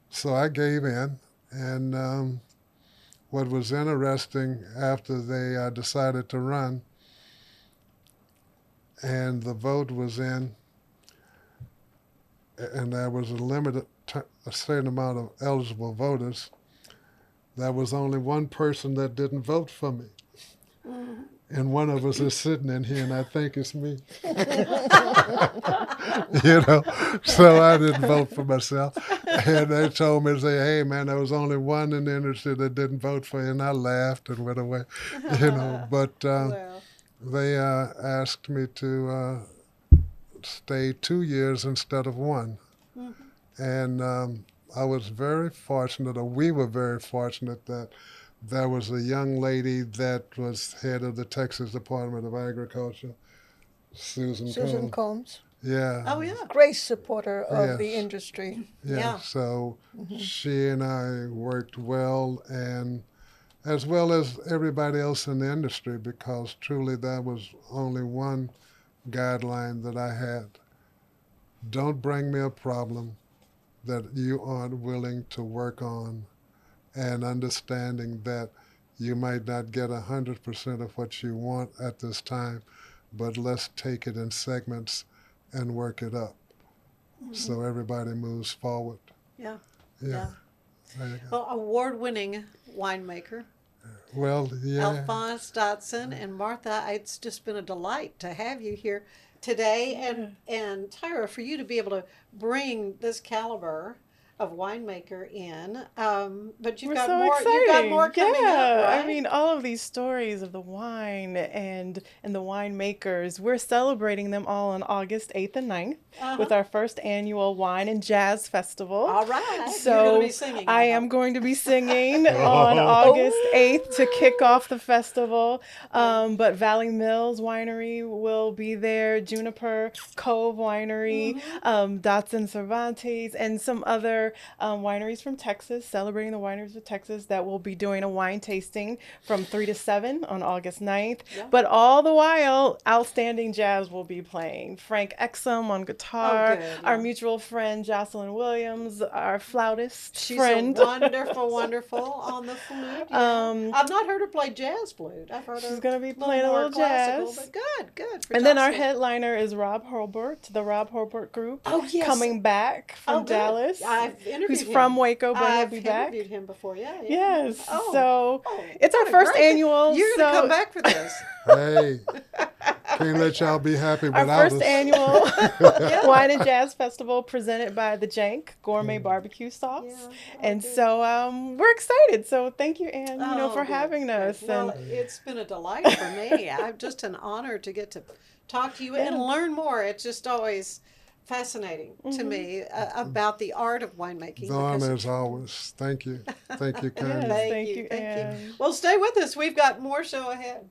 Speaker 3: so I gave in, and what was interesting, after they decided to run and the vote was in, and there was a certain amount of eligible voters, there was only one person that didn't vote for me. And one of us is sitting in here, and I think it's me. So I didn't vote for myself. And they told me, say, hey, man, there was only one in the industry that didn't vote for you, and I laughed and went away. But they asked me to stay 2 years instead of one. And I was very fortunate, or we were very fortunate, that there was a young lady that was head of the Texas Department of Agriculture, Susan
Speaker 4: Combs.
Speaker 3: Yeah.
Speaker 1: Oh, yeah.
Speaker 4: Great supporter of
Speaker 3: Yes.
Speaker 4: the industry.
Speaker 1: Yeah.
Speaker 3: So she and I worked well, and as well as everybody else in the industry, because truly there was only one guideline that I had. Don't bring me a problem that you aren't willing to work on, and understanding that you might not get 100% of what you want at this time, but let's take it in segments and work it up so everybody moves forward.
Speaker 1: Yeah.
Speaker 3: Yeah. There you go.
Speaker 1: Well, award-winning winemaker,
Speaker 3: Well, yeah.
Speaker 1: Alphonse, Dotson, and Martha, it's just been a delight to have you here today. And Tyra, for you to be able to bring this caliber of winemaker in, but you've got more coming up, right?
Speaker 2: I mean, all of these stories of the wine and the winemakers, we're celebrating them all on August 8th and 9th with our first annual Wine and Jazz Festival.
Speaker 1: All right.
Speaker 2: So
Speaker 1: you're going to be singing.
Speaker 2: I am going to be singing on August 8th to kick off the festival. But Valley Mills Winery will be there, Juniper Cove Winery, Dotson-Cervantes, and some other wineries from Texas, celebrating the wineries of Texas, that will be doing a wine tasting from 3 to 7 on August 9th. Yeah. But all the while, outstanding jazz will be playing. Frank Exum on guitar, our mutual friend Jocelyn Williams, our flautist friend.
Speaker 1: She's wonderful on the flute. Yeah. I've not heard her play jazz flute. I've heard
Speaker 2: she's going to be playing a little jazz.
Speaker 1: But good.
Speaker 2: And then our headliner is Rob Hurlburt, the Rob Hurlburt Group, coming back from Dallas.
Speaker 1: I've interviewed
Speaker 2: who's
Speaker 1: him.
Speaker 2: from Waco, but
Speaker 1: I've
Speaker 2: he'll be back.
Speaker 1: interviewed him before, yeah.
Speaker 2: Yes.
Speaker 1: Oh.
Speaker 2: So
Speaker 1: Oh,
Speaker 2: it's our
Speaker 1: what a
Speaker 2: first
Speaker 1: great-
Speaker 2: annual.
Speaker 1: You're going to
Speaker 2: so
Speaker 1: come back for this.
Speaker 3: Hey, can't let y'all be happy
Speaker 2: our
Speaker 3: without
Speaker 2: first
Speaker 3: us.
Speaker 2: annual Wine and Jazz Festival presented by the Jank Gourmet Barbecue Sauce.
Speaker 1: Yeah,
Speaker 2: and
Speaker 1: good.
Speaker 2: so we're excited. So thank you, Ann,
Speaker 1: Oh,
Speaker 2: for
Speaker 1: good,
Speaker 2: having
Speaker 1: good.
Speaker 2: us.
Speaker 1: Well,
Speaker 2: And
Speaker 1: it's been a delight for me. I'm just an honor to get to talk to you and learn more. It's just always fascinating to me about the art of winemaking.
Speaker 3: The honor
Speaker 1: because-
Speaker 3: as always. Thank you. Thank you,
Speaker 2: Yes.
Speaker 3: kindly.
Speaker 1: Thank
Speaker 2: Thank
Speaker 1: you.
Speaker 2: you,
Speaker 1: Thank you.
Speaker 2: Ann.
Speaker 1: Well, stay with us. We've got more show ahead.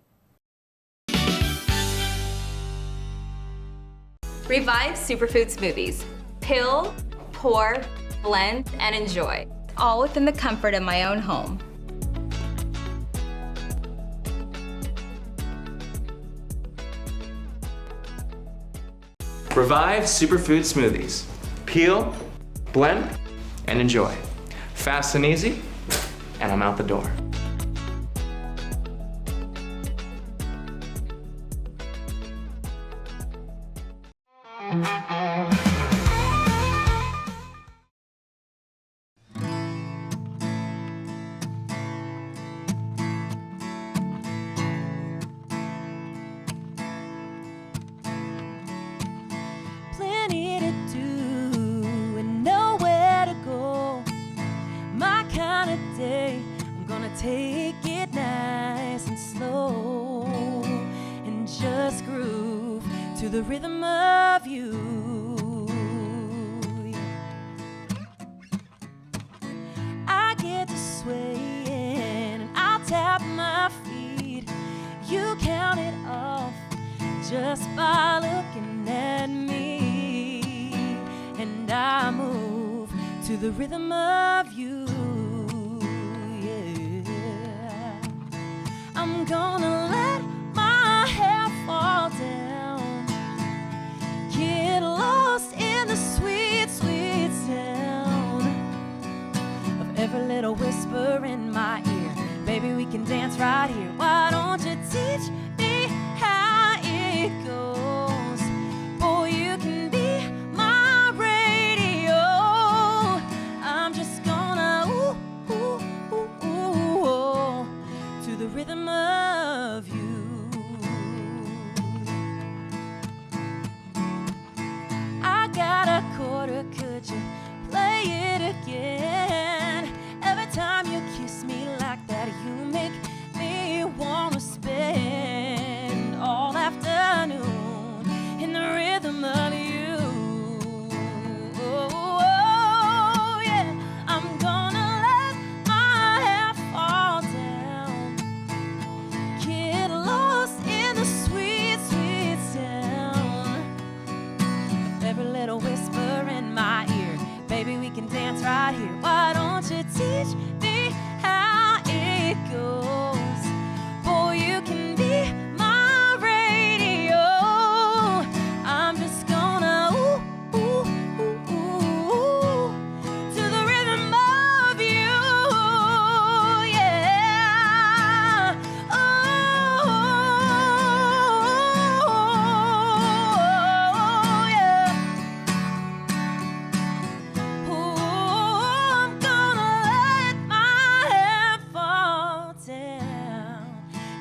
Speaker 9: Revive Superfood Smoothies. Pill, pour, blend, and enjoy. All within the comfort of my own home.
Speaker 10: Revive Superfood Smoothies. Peel, blend, and enjoy. Fast and easy, and I'm out the door.
Speaker 11: Plenty to do and nowhere to go. My kind of day, I'm gonna take it nice and slow and just groove to the rhythm of you. I get to swaying and I'll tap my feet. You count it off just by looking at me, and I move to the rhythm of you. Yeah, I'm gonna let my hair fall down, get lost in the sweet, sweet sound of every little whisper in my ear. Baby, we can dance right here. Why don't you teach me how it goes? Boy, you can be my radio. I'm just gonna ooh, ooh, ooh, ooh, ooh, to the rhythm of you. I got a quarter, could you play it again? Every time you kiss me like that, you make me wanna spend all afternoon in the rhythm of you. Oh, yeah, I'm gonna let my hair fall down, get lost in the sweet, sweet sound of every little whisper in my ear. Baby, we can dance right here. Why don't you teach me how it goes? Boy, you can be my radio. I'm just gonna ooh, ooh, ooh, ooh, to the rhythm of you. Yeah. Oh, yeah. Ooh, I'm gonna let my hair fall down,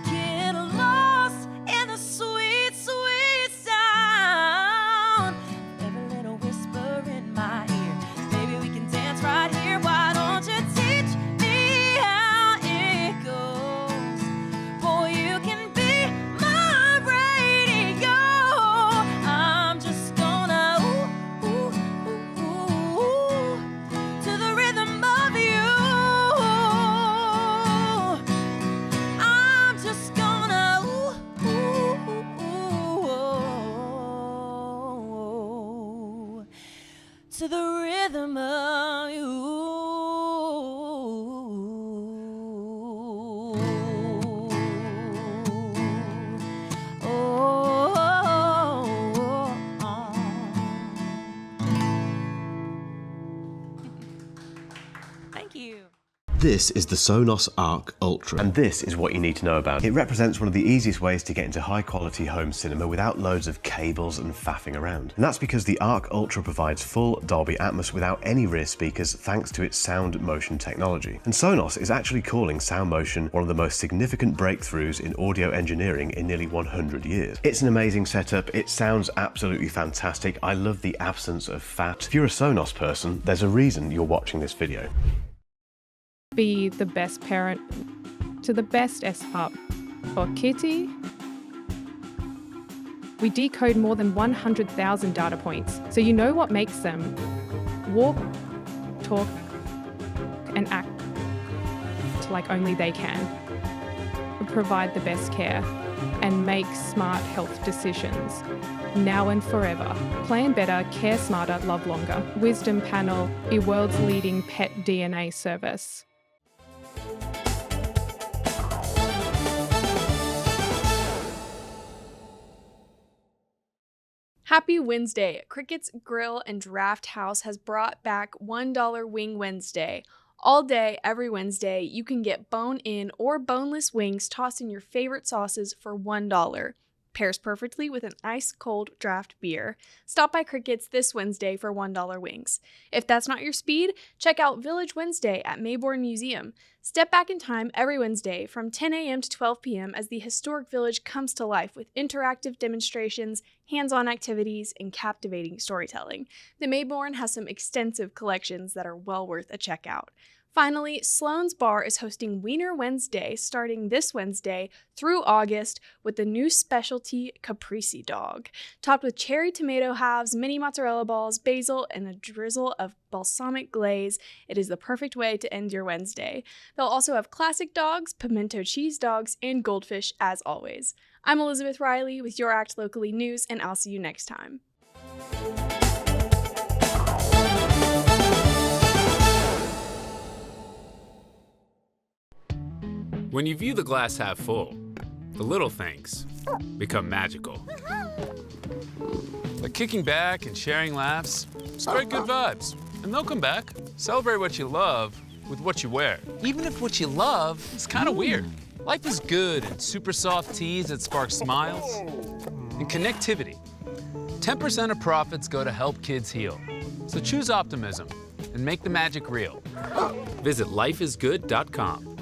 Speaker 11: get lost in the sweet, sweet sound of every little whisper in my ear. Baby, we can dance right here. Why don't you teach me how it goes? Boy, you can be my radio. I'm just gonna ooh, ooh, ooh, ooh, to the rhythm of you. I'm just gonna ooh, ooh, ooh, ooh, to the rhythm of you. Thank you.
Speaker 12: This is the Sonos Arc Ultra.
Speaker 13: And this is what you need to know about. It represents one of the easiest ways to get into high quality home cinema without loads of cables and faffing around. And that's because the Arc Ultra provides full Dolby Atmos without any rear speakers thanks to its sound motion technology. And Sonos is actually calling sound motion one of the most significant breakthroughs in audio engineering in nearly 100 years. It's an amazing setup, it sounds absolutely fantastic. I love the absence of fat. If you're a Sonos person, there's a reason you're watching this video.
Speaker 14: Be the best parent to the best S-Pup. For Kitty, we decode more than 100,000 data points, so you know what makes them walk, talk, and act like only they can. Provide the best care and make smart health decisions. Now and forever. Plan better, care smarter, love longer. Wisdom Panel, the world's leading pet DNA service.
Speaker 15: Happy Wednesday! Crickett's Grill and Draft House has brought back $1 Wing Wednesday. All day, every Wednesday, you can get bone-in or boneless wings tossed in your favorite sauces for $1. Pairs perfectly with an ice-cold draft beer. Stop by Crickett's this Wednesday for $1 wings. If that's not your speed, check out Village Wednesday at Mayborn Museum. Step back in time every Wednesday from 10 a.m. to 12 p.m. as the historic village comes to life with interactive demonstrations, hands-on activities, and captivating storytelling. The Mayborn has some extensive collections that are well worth a check out. Finally, Sloan's Bar is hosting Wiener Wednesday starting this Wednesday through August with the new specialty Caprese Dog. Topped with cherry tomato halves, mini mozzarella balls, basil, and a drizzle of balsamic glaze, it is the perfect way to end your Wednesday. They'll also have classic dogs, pimento cheese dogs, and goldfish as always. I'm Elizabeth Riley with Your Act Locally News, and I'll see you next time.
Speaker 16: When you view the glass half full, the little things become magical. Like kicking back and sharing laughs, spread good vibes, and they'll come back. Celebrate what you love with what you wear, even if what you love is kind of weird. Life is good in super soft tees that spark smiles and connectivity. 10% of profits go to help kids heal. So choose optimism and make the magic real. Visit lifeisgood.com.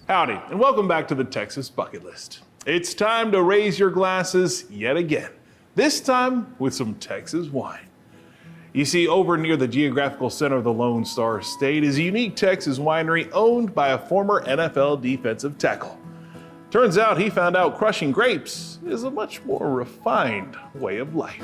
Speaker 17: Howdy, and welcome back to the Texas Bucket List. It's time to raise your glasses yet again, this time with some Texas wine. You see, over near the geographical center of the Lone Star State is a unique Texas winery owned by a former NFL defensive tackle. Turns out he found out crushing grapes is a much more refined way of life.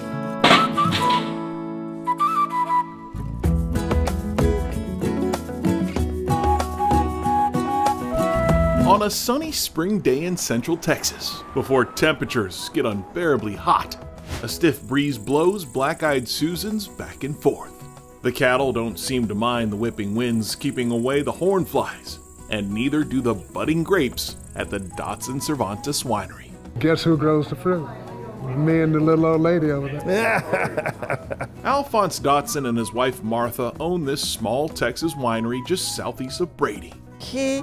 Speaker 17: On a sunny spring day in central Texas, before temperatures get unbearably hot, a stiff breeze blows black-eyed Susans back and forth. The cattle don't seem to mind the whipping winds keeping away the horn flies, and neither do the budding grapes at the Dotson-Cervantes winery.
Speaker 3: Guess who grows the fruit? Me and the little old lady over there.
Speaker 17: Alphonse Dotson and his wife Martha own this small Texas winery just southeast of Brady.
Speaker 4: He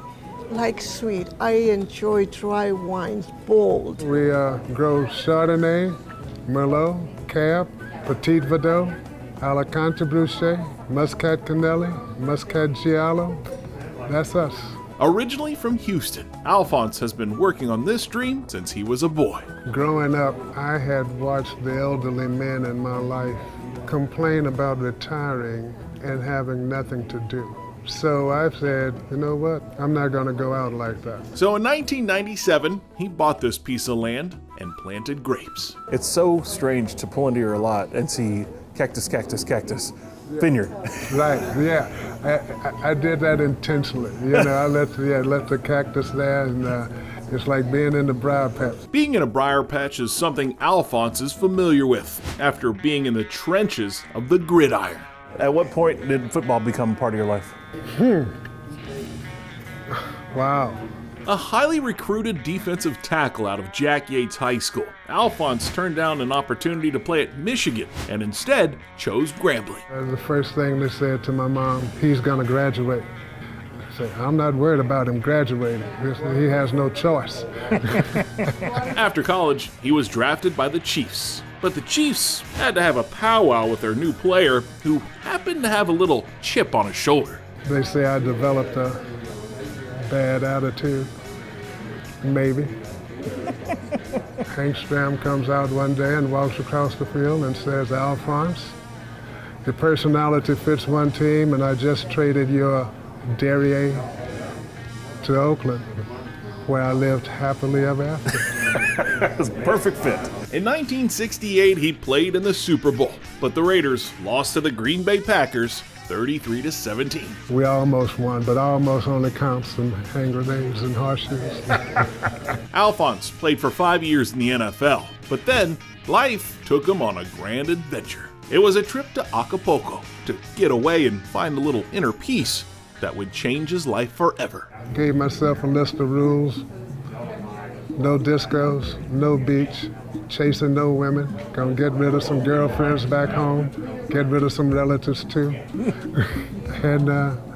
Speaker 4: likes sweet. I enjoy dry wines, bold.
Speaker 3: We grow Chardonnay, Merlot, Cab, Petit Verdot, Alicante Bruchet, Muscat Canelli, Muscat Giallo. That's us.
Speaker 17: Originally from Houston, Alphonse has been working on this dream since he was a boy.
Speaker 3: Growing up, I had watched the elderly men in my life complain about retiring and having nothing to do. So I said, you know what? I'm not going to go out like that.
Speaker 17: So in 1997, he bought this piece of land and planted grapes.
Speaker 18: It's so strange to pull into your lot and see cactus, cactus, cactus, vineyard.
Speaker 3: Right, yeah. I did that intentionally. You know, I left the cactus there, and it's like being in the briar patch.
Speaker 17: Being in a briar patch is something Alphonse is familiar with after being in the trenches of the gridiron.
Speaker 18: At what point did football become part of your life?
Speaker 3: Wow.
Speaker 17: A highly recruited defensive tackle out of Jack Yates High School, Alphonse turned down an opportunity to play at Michigan and instead chose Grambling.
Speaker 3: The first thing they said to my mom, he's going to graduate. I said, I'm not worried about him graduating. He has no choice.
Speaker 17: After college, he was drafted by the Chiefs. But the Chiefs had to have a powwow with their new player who happened to have a little chip on his shoulder.
Speaker 3: They say I developed a bad attitude, maybe. Hank Stram comes out one day and walks across the field and says, Alphonse, your personality fits one team and I just traded your derriere to Oakland, where I lived happily ever after.
Speaker 18: That's a perfect fit.
Speaker 17: In 1968, he played in the Super Bowl, but the Raiders lost to the Green Bay Packers 33-17.
Speaker 3: We almost won, but almost only counts in hand grenades and horseshoes.
Speaker 17: Alphonse played for 5 years in the NFL, but then life took him on a grand adventure. It was a trip to Acapulco to get away and find a little inner peace that would change his life forever.
Speaker 3: Gave myself a list of rules. No discos, no beach, chasing no women, gonna get rid of some girlfriends back home, get rid of some relatives too, and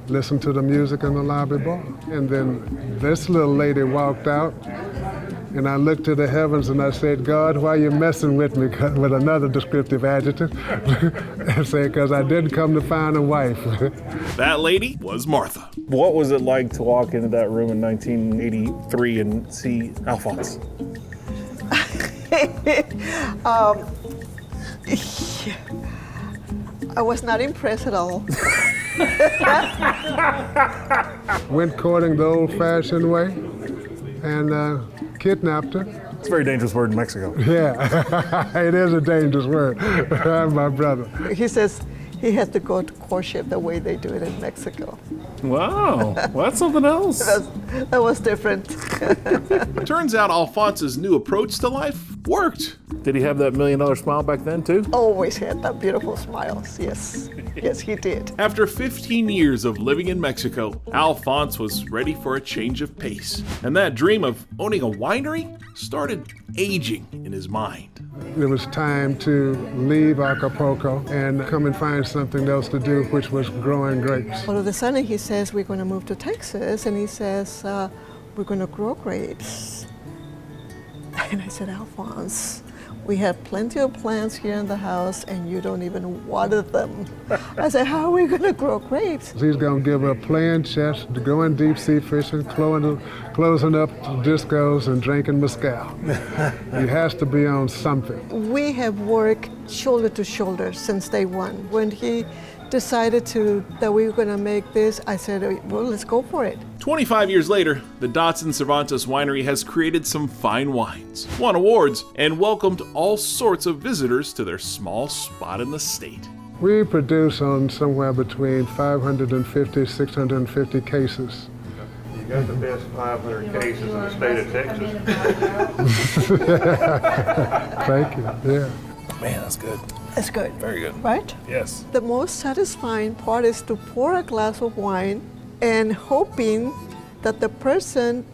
Speaker 3: listen to the music in the lobby bar. And then this little lady walked out, and I looked to the heavens and I said, God, why are you messing with me, with another descriptive adjective? I said, because I didn't come to find a wife.
Speaker 17: That lady was Martha.
Speaker 18: What was it like to walk into that room in 1983 and see Alphonse?
Speaker 4: I was not impressed at all.
Speaker 3: Went courting the old-fashioned way and kidnapped her.
Speaker 18: It's a very dangerous word in Mexico.
Speaker 3: Yeah, it is a dangerous word. I'm my brother.
Speaker 4: He says he had to go to courtship the way they do it in Mexico.
Speaker 18: Wow, well, that's something else.
Speaker 4: That was different.
Speaker 17: Turns out Alphonse's new approach to life worked.
Speaker 18: Did he have that $1 million smile back then too?
Speaker 4: Always had that beautiful smile, yes. Yes, he did.
Speaker 17: After 15 years of living in Mexico, Alphonse was ready for a change of pace. And that dream of owning a winery started aging in his mind.
Speaker 3: It was time to leave Acapulco and come and find something else to do, which was growing grapes.
Speaker 4: All of a sudden he says, we're going to move to Texas, and he says, we're going to grow grapes. And I said, Alphonse, we have plenty of plants here in the house and you don't even water them. I said, how are we going to grow grapes?
Speaker 3: He's going to give her a playing chess, going deep sea fishing, closing up discos and drinking mezcal. He has to be on something.
Speaker 4: We have worked shoulder to shoulder since day one. When he decided that we were going to make this, I said, well, let's go for it.
Speaker 17: 25 years later, the Dotson-Cervantes winery has created some fine wines, won awards, and welcomed all sorts of visitors to their small spot in the state.
Speaker 3: We produce on somewhere between 550, 650 cases.
Speaker 18: You got the best 500 cases in the state of Texas.
Speaker 3: Thank you, yeah.
Speaker 18: Man, that's good.
Speaker 4: It's good.
Speaker 18: Very good.
Speaker 4: Right?
Speaker 18: Yes.
Speaker 4: The most satisfying part is to pour a glass of wine and hoping that the person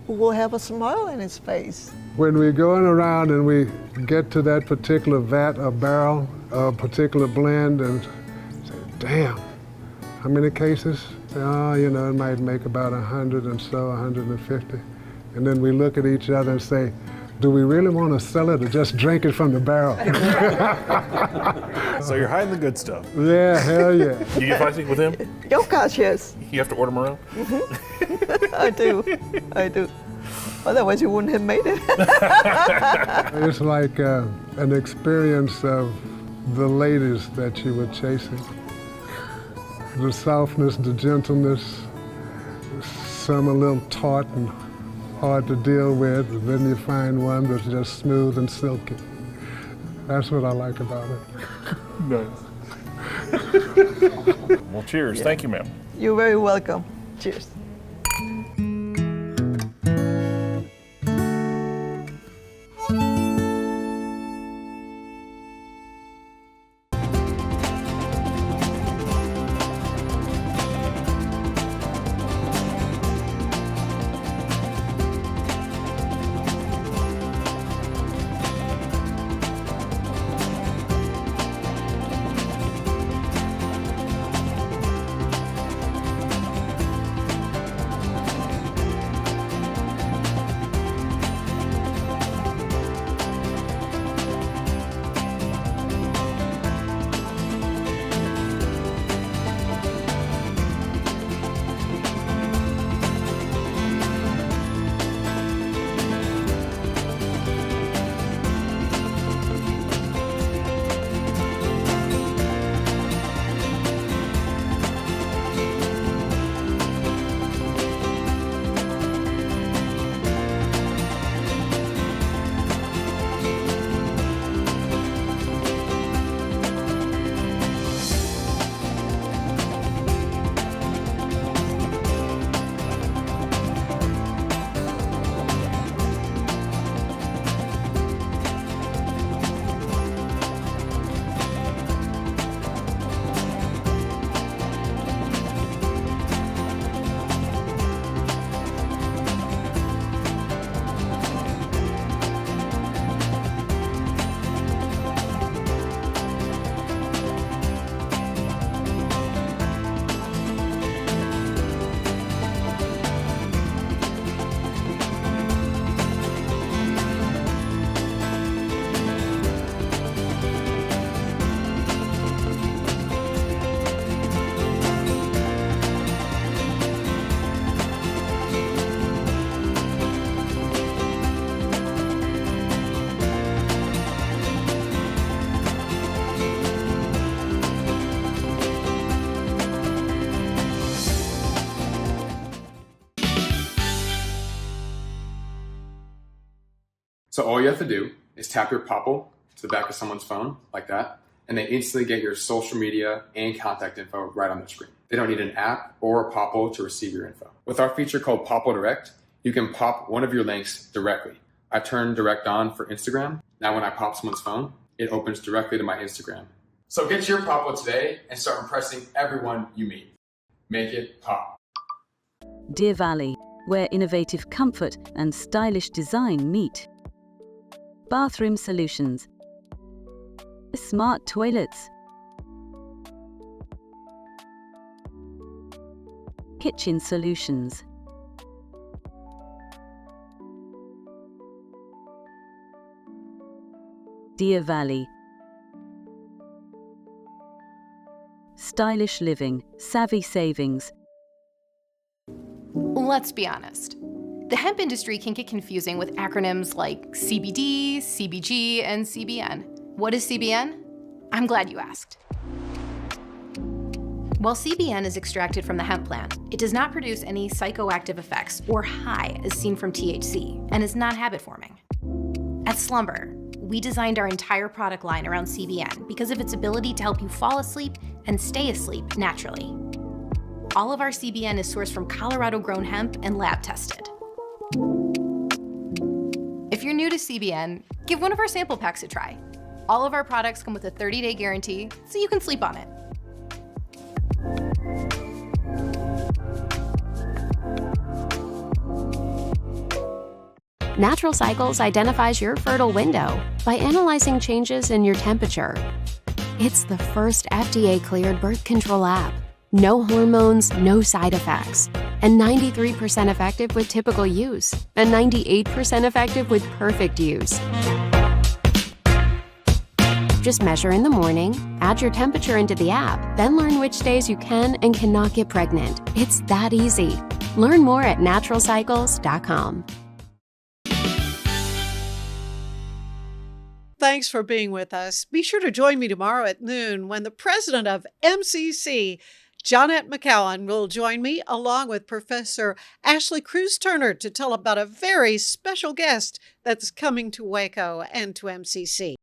Speaker 4: will have a smile on his face.
Speaker 3: When we're going around and we get to that particular vat or barrel, a particular blend, and say, damn, how many cases? Oh, you know, it might make about 100 and so, 150. And then we look at each other and say, do we really want to sell it or just drink it from the barrel?
Speaker 18: So you're hiding the good stuff.
Speaker 3: Yeah, hell yeah.
Speaker 18: You get feisty with him?
Speaker 4: Oh gosh, yes.
Speaker 18: You have to order them around?
Speaker 4: Mm-hmm. I do. Otherwise you wouldn't have made it.
Speaker 3: It's like an experience of the ladies that you were chasing. the softness, the gentleness. Some a little taut and hard to deal with, but then you find one that's just smooth and silky. That's what I like about it.
Speaker 18: Nice. Well, cheers.
Speaker 4: Yeah.
Speaker 18: Thank you, ma'am.
Speaker 4: You're very welcome. Cheers.
Speaker 10: So all you have to do is tap your Popple to the back of someone's phone, like that, and they instantly get your social media and contact info right on their screen. They don't need an app or a Popple to receive your info. With our feature called Popple Direct, you can pop one of your links directly. I turned Direct on for Instagram. Now when I pop someone's phone, it opens directly to my Instagram. So get your Popple today and start impressing everyone you meet. Make it pop.
Speaker 19: Deer Valley, where innovative comfort and stylish design meet. Bathroom solutions. Smart toilets. Kitchen solutions. Deer Valley. Stylish living, savvy savings.
Speaker 20: Let's be honest. The hemp industry can get confusing with acronyms like CBD, CBG, and CBN. What is CBN? I'm glad you asked. While CBN is extracted from the hemp plant, it does not produce any psychoactive effects or high as seen from THC, and is not habit-forming. At Slumber, we designed our entire product line around CBN because of its ability to help you fall asleep and stay asleep naturally. All of our CBN is sourced from Colorado-grown hemp and lab-tested. If you're new to CBN, give one of our sample packs a try. All of our products come with a 30-day guarantee, so you can sleep on it.
Speaker 21: Natural Cycles identifies your fertile window by analyzing changes in your temperature. It's the first FDA-cleared birth control app. No hormones, no side effects, and 93% effective with typical use, and 98% effective with perfect use. Just measure in the morning, add your temperature into the app, then learn which days you can and cannot get pregnant. It's that easy. Learn more at naturalcycles.com.
Speaker 1: Thanks for being with us. Be sure to join me tomorrow at noon when the president of MCC, Johnette McCowan will join me along with Professor Ashley Cruz-Turner to tell about a very special guest that's coming to Waco and to MCC.